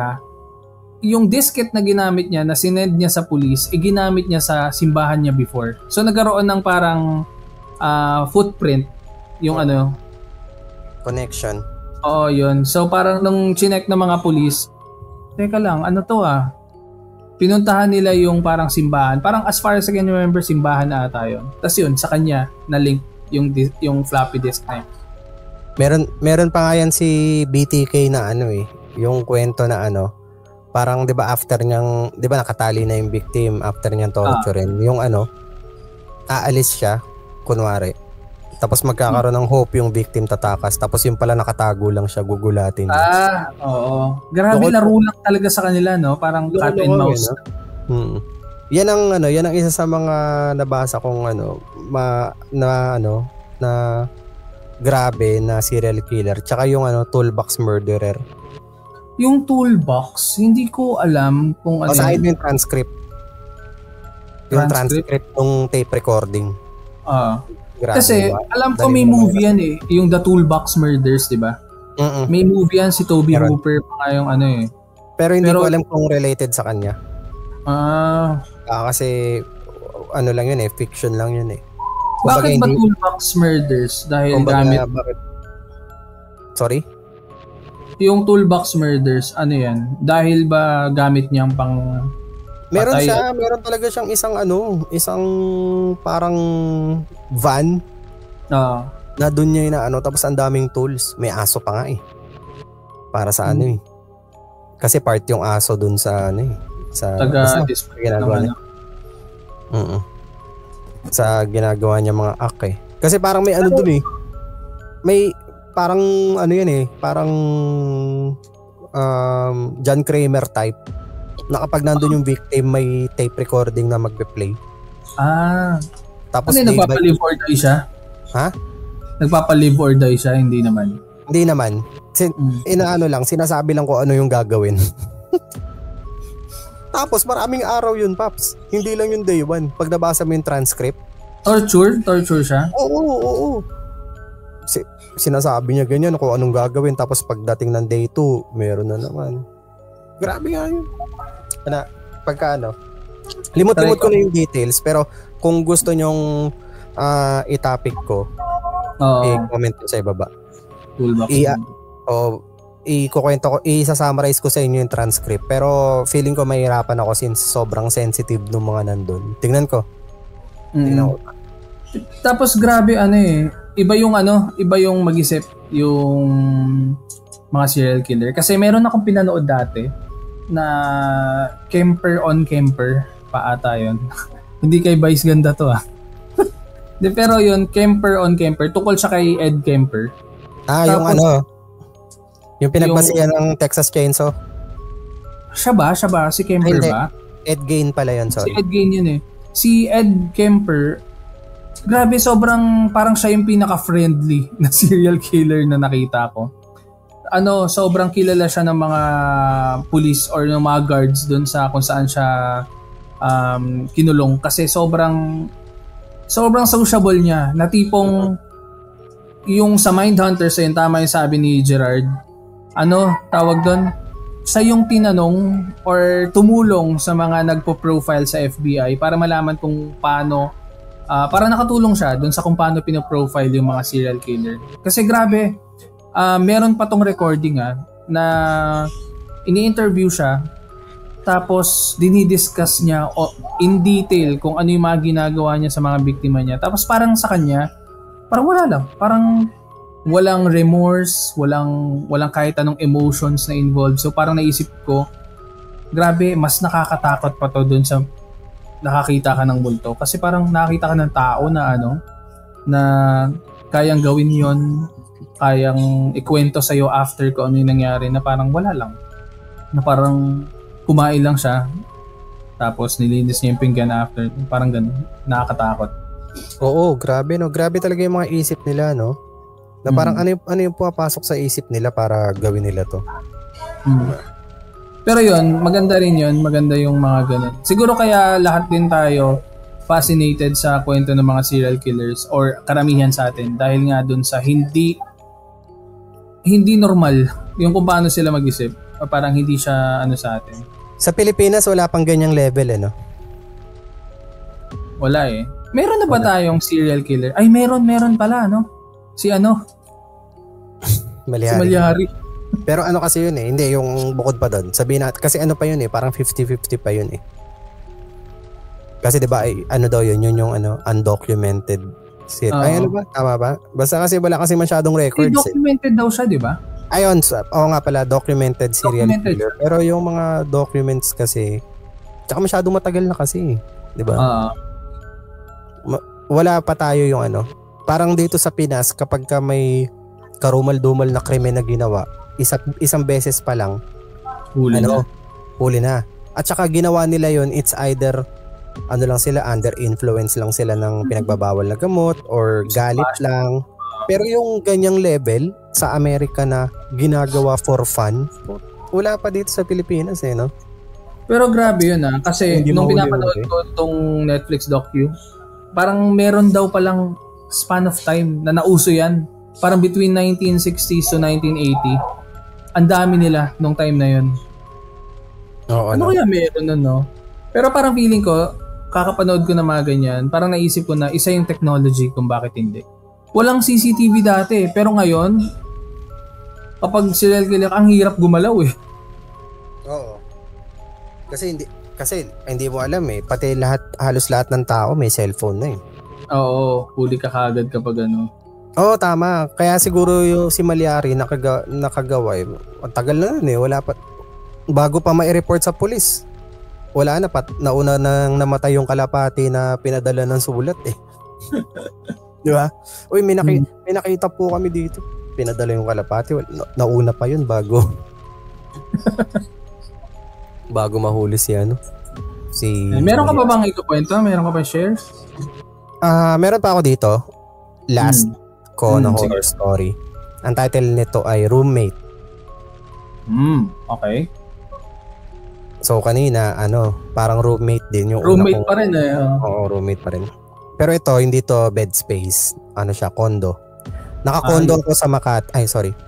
yung disket na ginamit niya, na sinend niya sa police, ginamit niya sa simbahan niya before. So nagkaroon ng parang footprint, yung connection. Oo, yun. So parang nung chinek ng mga police, teka lang, pinuntahan nila yung parang simbahan. Parang as far as I can remember, simbahan na ata yun. Tapos yun, sa kanya na-link yung floppy disk na yun. Meron pa nga yan si BTK na yung kwento na parang 'di ba after niyang, 'di ba nakatali na yung victim after niyang torturein, yung aalis siya kunwari. Tapos magkakaroon ng hope yung victim tatakas. Tapos yung pala nakatago lang siya, gugulatin. Oo. Grabe, laro lang talaga sa kanila, no? Parang cat and mouse. Yan ang isa sa mga nabasa kong na grabe na serial killer. Tsaka yung toolbox murderer. Yung toolbox, hindi ko alam kung ano. Sa akin yung transcript. Yung transcript ng tape recording. Kasi alam ko may movie yan eh. Yung The Toolbox Murders, di ba? May movie yan si Toby Hooper pa yung ano eh. Pero hindi ko alam kung related sa kanya. Kasi ano lang yun eh, fiction lang yun eh. Bakit ba Toolbox Murders? Dahil gamit... Sorry? Yung Toolbox Murders, ano yan? Dahil ba gamit niyang pang... Meron talaga siyang isang parang van. Na doon niya inaano, tapos ang daming tools. May aso pa nga eh. Para sa ano eh. Kasi part yung aso doon sa ano eh. Sa ginagawa niya. Sa ginagawa niya mga act eh. Kasi parang may ano doon eh. May parang ano yan eh. Parang John Kramer type. Na kapag nandun yung victim, may tape recording na magpe-play. Tapos nagpapalive or die siya? Ha? Nagpapalive or die siya? Hindi naman. Hindi naman. Inaano lang, sinasabi lang ko ano yung gagawin. Tapos maraming araw yun, Paps. Hindi lang yung day 1. Pag nabasa mo yung transcript. Torture siya? Oo. Sinasabi niya ganyan kung anong gagawin. Tapos pagdating ng day 2, meron na naman. Grabe nga yun. Limot-limot ko na yung details, pero kung gusto nyong i-topic ko, i-comment sa ibaba. I-kukwento ko, i-summarize ko sa inyo yung transcript, pero feeling ko mahirapan ako since sobrang sensitive ng mga nandun. Tingnan ko. Tapos grabe iba yung mag-isip yung mga serial killer. Kasi meron akong pinanood dati na Kemper on Kemper pa ata yun. Hindi kay Vice ganda to pero yun, Kemper on Kemper, tukol siya kay Ed Kemper. Tapos, yung pinagbasihan ng Texas Chainsaw. Siya ba? Si Kemper ba? Ed Gein pala yun, sorry. Si Ed Gein yun eh. Si Ed Kemper, grabe, sobrang parang siya yung pinaka-friendly na serial killer na nakita ko. Sobrang kilala siya ng mga police or ng mga guards doon sa kung saan siya kinulong kasi sobrang sociable niya, na tipong yung sa Mindhunters yun, tama yung sabi ni Gerard, tawag doon, siya yung tinanong or tumulong sa mga nagpo-profile sa FBI para malaman kung paano para nakatulong siya doon sa kung paano pinoprofile yung mga serial killer. Kasi grabe, meron pa tong recording na ini-interview siya tapos dinidiscuss niya in detail kung ano yung mga ginagawa niya sa mga biktima niya. Tapos parang sa kanya, parang wala lang. Parang walang remorse, walang kahit anong emotions na involved. So parang naisip ko, grabe, mas nakakatakot pa to dun sa nakakita ka ng multo. Kasi parang nakakita ka ng tao na na kayang gawin yon, kayang ikwento sa'yo after ko ano yung nangyari, na parang wala lang. Na parang kumain lang siya, tapos nilinis niya yung pinggan after. Parang ganun. Nakakatakot. Oo, grabe no. Grabe talaga yung mga isip nila, no? Na parang ano yung pumapasok sa isip nila para gawin nila to. Pero yun, maganda rin yun. Maganda yung mga ganun. Siguro kaya lahat din tayo fascinated sa kwento ng mga serial killers or karamihan sa atin dahil nga dun sa hindi normal yung kung paano sila mag-isip. Parang hindi siya sa atin. Sa Pilipinas wala pang ganyang level no? Wala eh. Meron na ba tayong serial killer? Ay, meron pala, no? Si Malyari. Si Malyari. Pero kasi yun eh, hindi yung bukod pa doon. Sabihin natin, kasi pa yun eh, parang 50-50 pa yun eh. Kasi 'di ba daw yun yung undocumented serial. Ay ba? Tama ba? Basta kasi wala kasi masyadong records. Documented daw siya, 'di ba? Ayun, nga pala, documented serial killer. Pero yung mga documents kasi, tsaka masyadong matagal na kasi, 'di ba? Wala pa tayo yung parang dito sa Pinas, kapag ka may karumal-dumal na krimen na ginawa, isang beses pa lang, huli na. At saka ginawa nila yon, it's either lang sila, under influence lang sila ng pinagbabawal na gamot or galit lang. Pero yung ganyang level sa Amerika na ginagawa for fun, wala pa dito sa Pilipinas no? Pero grabe yun kasi nung pinapanood ko tong Netflix docu, parang meron daw palang span of time na nauso yan. Parang between 1960s to 1980. Ang dami nila nung time na yun. Ano kaya meron nun, no? Pero parang feeling ko, kakapanood ko na mga ganyan, parang naisip ko na isa yung technology kung bakit hindi. Walang CCTV dati, pero ngayon, kapag silal-kilak, ang hirap gumalaw eh. Oo. Kasi hindi mo alam pati halos lahat ng tao may cellphone na Oo, huli ka kagad kapag Oo, tama. Kaya siguro yung si Malyari nakagawa ang tagal na nun wala pa, bago pa ma-report sa pulis. Wala na, nauna nang namatay yung kalapati na pinadala ng sulat Di ba? Uy, may nakita po kami dito. Pinadala yung kalapati. Nauna pa yun bago mahuli si Meron ka pa bang ikukwento? Meron ka pa share? Meron pa ako dito. Last ko na horror story. Ang title nito ay Roommate. Okay. So kanina parang roommate din yung roommate pa rin Oo, roommate pa rin. Pero ito hindi to bed space. Siya, condo. Nakakondo ako sa Makati.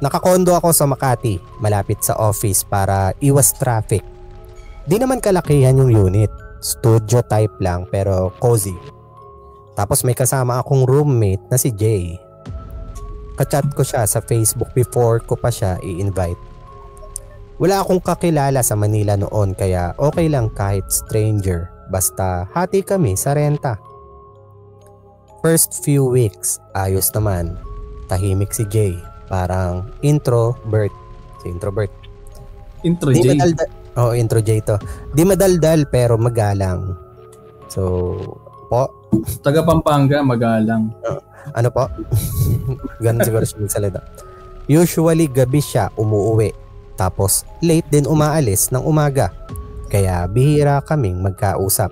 Nakakondo ako sa Makati, malapit sa office para iwas traffic. Di naman kalakihan yung unit. Studio type lang pero cozy. Tapos may kasama akong roommate na si Jay. Ka-chat ko siya sa Facebook before ko pa siya i-invite. Wala akong kakilala sa Manila noon kaya okay lang kahit stranger. Basta hati kami sa renta. First few weeks, ayos naman. Tahimik si Jay. Parang introvert. Intro Jay? Intro Jay to. Di madaldal pero magalang. So, taga Pampanga, magalang. Ano po? Ganun siguro siya magsalita. Usually gabi siya umuuwi. Tapos late din umaalis ng umaga. Kaya bihira kaming magkausap.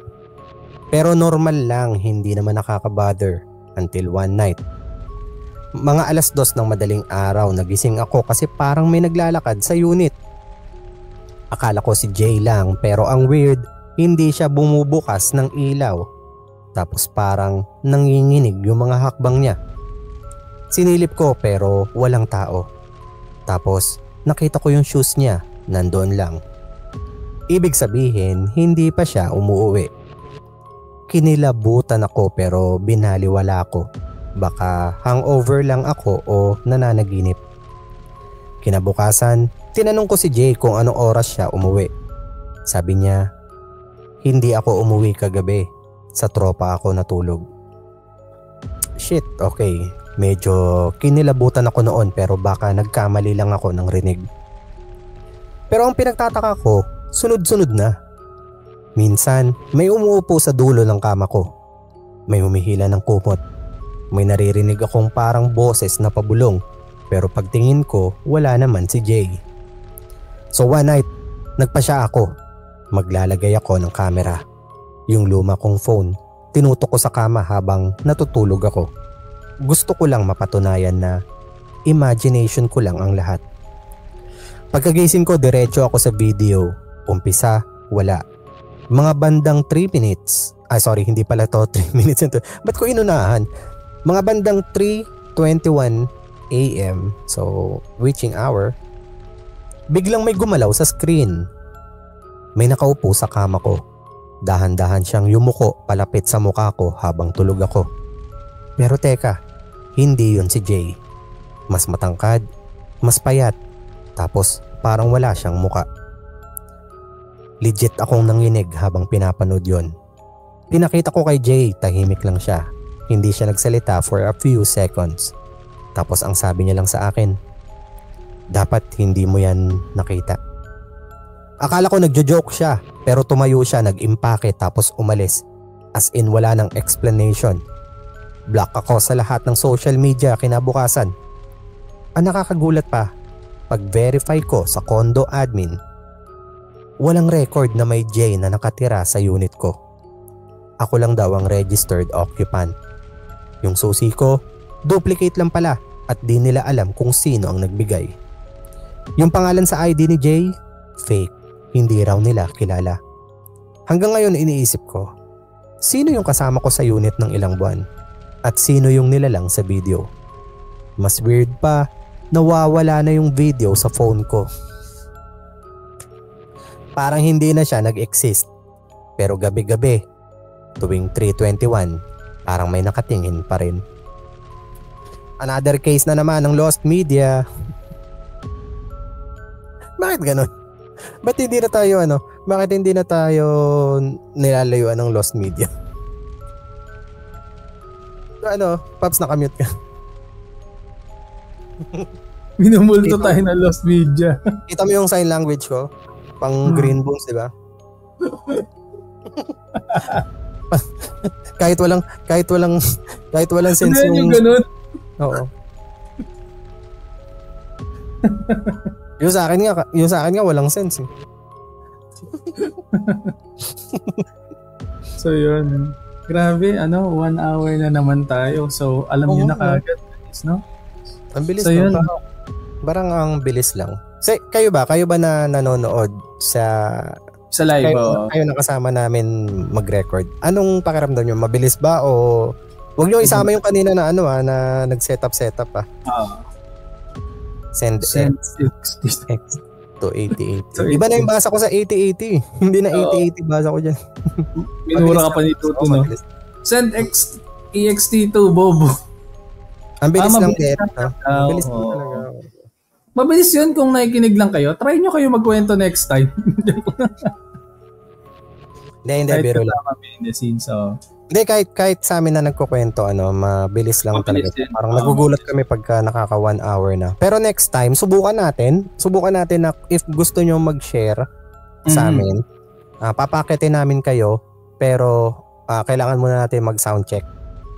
Pero normal lang, hindi naman nakaka-bother until one night. Mga 2:00 ng madaling araw nagising ako kasi parang may naglalakad sa unit. Akala ko si Jay lang pero ang weird, hindi siya bumubukas ng ilaw. Tapos parang nanginginig yung mga hakbang niya. Sinilip ko pero walang tao. Tapos nakita ko yung shoes niya, nandoon lang. Ibig sabihin, hindi pa siya umuuwi. Kinilabutan ako pero binaliwala ko. Baka hangover lang ako o nananaginip. Kinabukasan, tinanong ko si Jay kung anong oras siya umuwi. Sabi niya, hindi ako umuwi kagabi. Sa tropa ako natulog. Shit, okay. Medyo kinilabutan ako noon pero baka nagkamali lang ako ng rinig. Pero ang pinagtataka ko, sunod-sunod na. Minsan, may umuupo sa dulo ng kama ko. May humihila ng kumot. May naririnig akong parang boses na pabulong. Pero pagtingin ko, wala naman si Jay. So one night, nagpasya ako. Maglalagay ako ng camera. Yung luma kong phone, tinutok ko sa kama habang natutulog ako. Gusto ko lang mapatunayan na imagination ko lang ang lahat. Pagkagising ko, diretso ako sa video. Umpisa, wala. Mga bandang 3 minutes. Hindi pala to 3 minutes ito. Ba't ko inunahan? Mga bandang 3:21 AM, so witching hour, biglang may gumalaw sa screen. May nakaupo sa kama ko. Dahan-dahan siyang yumuko palapit sa mukha ko habang tulog ako. Pero teka, hindi yun si Jay. Mas matangkad, mas payat, tapos parang wala siyang muka. Legit akong nanginig habang pinapanood yon. Pinakita ko kay Jay, tahimik lang siya. Hindi siya nagsalita for a few seconds. Tapos ang sabi niya lang sa akin, dapat hindi mo yan nakita. Akala ko nagjo-joke siya, pero tumayo siya, nag-impake tapos umalis. As in wala nang explanation. Block ako sa lahat ng social media kinabukasan. Ang nakakagulat pa, pag-verify ko sa condo admin, walang record na may Jay na nakatira sa unit ko. Ako lang daw ang registered occupant. Yung susi ko, duplicate lang pala at di nila alam kung sino ang nagbigay. Yung pangalan sa ID ni Jay, fake, hindi raw nila kilala. Hanggang ngayon iniisip ko, sino yung kasama ko sa unit ng ilang buwan? At sino yung nilalang sa video? Mas weird pa, nawawala na yung video sa phone ko. Parang hindi na siya nag-exist. Pero gabi-gabi, tuwing 3:21, parang may nakatingin pa rin. Another case na naman ng lost media. Bakit ganun? Bakit hindi na tayo nilalayuan ng lost media? Paps, nakamute ka. Minumulto tayo ng lost media. Kita mo yung sign language ko? Pang green bones, di ba? kahit walang sense yung ganun. Oo. Yung sa akin nga walang sense. So yun. Grabe, 1 hour na naman tayo. So alam niyo na kaagad, no? Ang bilis. So yun. Parang ang bilis lang. Kayo ba na nanonood sa live? Kayo nakasama namin mag-record. Anong pakiramdam nyo? Mabilis ba o wag nyo isama yung kanina na na nag-setup pa? Send X to 8080. So, iba na yung basa ko sa 8080. Hindi na 8080 basa ko dyan. Minura ka pa ni Tuto, no? Send EXT to Bobo. Ang bilis lang din. Mabilis lang talaga. Mabilis yun kung nakikinig lang kayo. Try nyo kayo magkwento next time. Hindi, biro lang. Hindi, kahit sa amin na nagkukwento, mabilis lang talaga. Parang nagugulat kami pagka nakaka 1 hour na. Pero next time, subukan natin na if gusto nyo mag-share sa amin, papakitin namin kayo, pero kailangan muna natin mag-sound check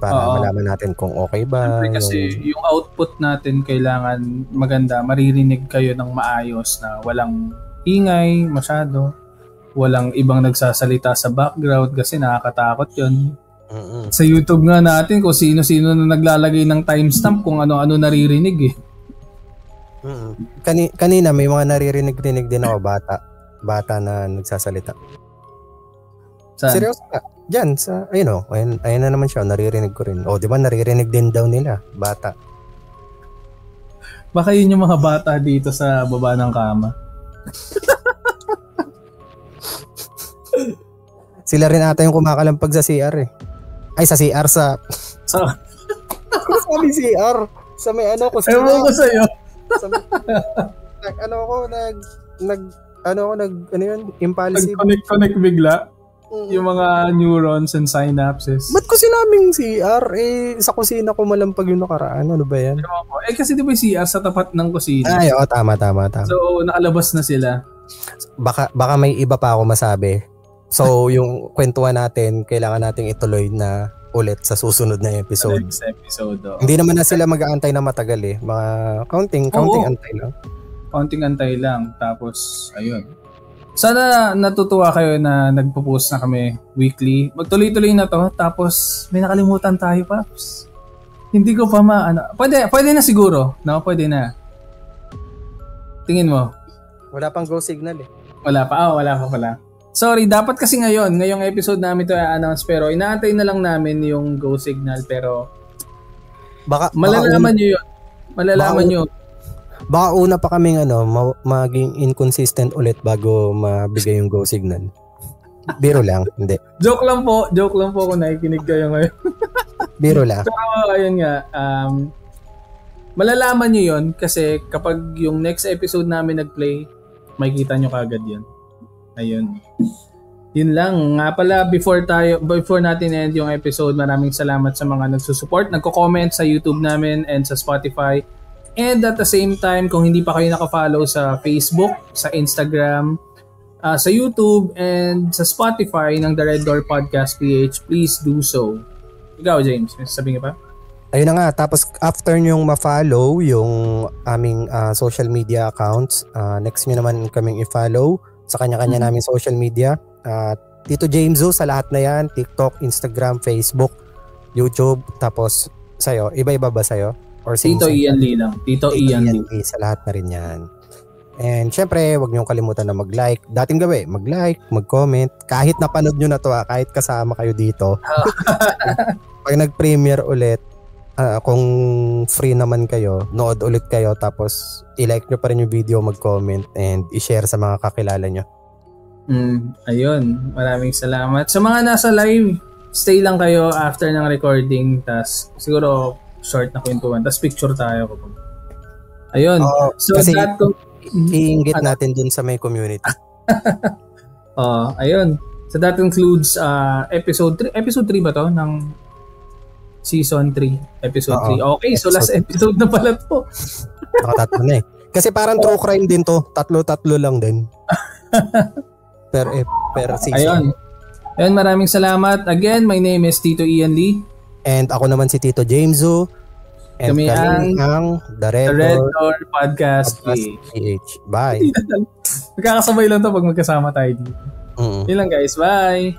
para malaman natin kung okay ba. Kasi yung output natin kailangan maganda, maririnig kayo ng maayos na walang ingay masyado, walang ibang nagsasalita sa background kasi nakakatakot yun. Sa YouTube nga natin kung sino-sino na naglalagay ng timestamp kung ano-ano naririnig eh. Kanina may mga naririnig din ako, bata na nagsasalita. Saan? Seryoso ka? Diyan ayun na naman siya, naririnig ko rin. Di ba naririnig din daw nila, bata. Baka yun yung mga bata dito sa baba ng kama. Sila rin ata yung kumakalampag sa CR eh. Ay, sa CR Kung sabi CR, sa may kusina. Ewan ko sa'yo. Impulsive. Connect bigla. Yung mga neurons and synapses. Ba't ko sinabing CR? Sa kusina ko malampag yung nakaraan. Ano ba yan? Kasi di ba yung CR sa tapat ng kusina? Ay, tama. So, nakalabas na sila. Baka may iba pa ako masabi. So, yung kwentuhan natin, kailangan nating ituloy na ulit sa susunod na episode. Next episode, Hindi naman na sila mag-aantay na matagal eh. Mga counting antay lang. Counting antay lang. Tapos, ayun. Sana natutuwa kayo na nagpo-post na kami weekly. Magtuloy-tuloy na to. Tapos, may nakalimutan tayo, Paps. Hindi ko pa Pwede na siguro. No? Pwede na. Tingin mo. Wala pang go signal eh. Wala pa pala. Sorry, dapat kasi ngayong episode namin to i-announce pero inaantay na lang namin yung go signal pero malalaman nyo yun. Malalaman nyo. Baka una pa kaming maging inconsistent ulit bago mabigay yung go signal. Biro lang, hindi. Joke lang po kung nakikinig kayo ngayon. Biro lang. Pero ayun nga, malalaman nyo yun kasi kapag yung next episode namin nag-play, makikita nyo kagad yun. Ayun. Yun lang. Nga pala, before natin end yung episode, maraming salamat sa mga nagsusupport, nagko-comment sa YouTube namin and sa Spotify. And at the same time, kung hindi pa kayo naka-follow sa Facebook, sa Instagram, sa YouTube, and sa Spotify ng The Red Door Podcast PH, please do so. Ikaw, James, may sasabihin ka pa? Ayun na nga, tapos after nyong ma-follow yung aming social media accounts, next nyo naman kaming i-follow sa kanya-kanya namin social media. Tito Jameso sa lahat na yan, TikTok, Instagram, Facebook, YouTube, tapos sa'yo, iba-iba ba sa'yo? Or Tito Ian Lee lang. Tito Ian Lee. Sa lahat na rin yan. And syempre, huwag niyong kalimutan na mag-like. Dating gawi, mag-like, mag-comment. Kahit napanood nyo na to, kahit kasama kayo dito. Pag nag-premiere ulit, kung free naman kayo, nood ulit kayo, tapos i-like nyo pa rin yung video, mag-comment, and i-share sa mga kakilala nyo. Ayun, maraming salamat. Sa mga nasa live, stay lang kayo after ng recording, tas siguro short na kwentuhan, tas picture tayo. Ayun. So that iinggit natin dun sa may community. Ayun. So that concludes episode 3. Episode 3 ba to ng season 3? Episode 3. Okay, so last episode na pala to. Nakatatlo na eh. Kasi parang true crime din to. Tatlo lang din. per season. Ayun, maraming salamat. Again, my name is Tito Ian Lee. And ako naman si Tito James Zhu. And kami ang The Red Door Podcast PH. Bye. Magkakasabay lang to pag magkasama tayo dito. Yun lang guys. Bye.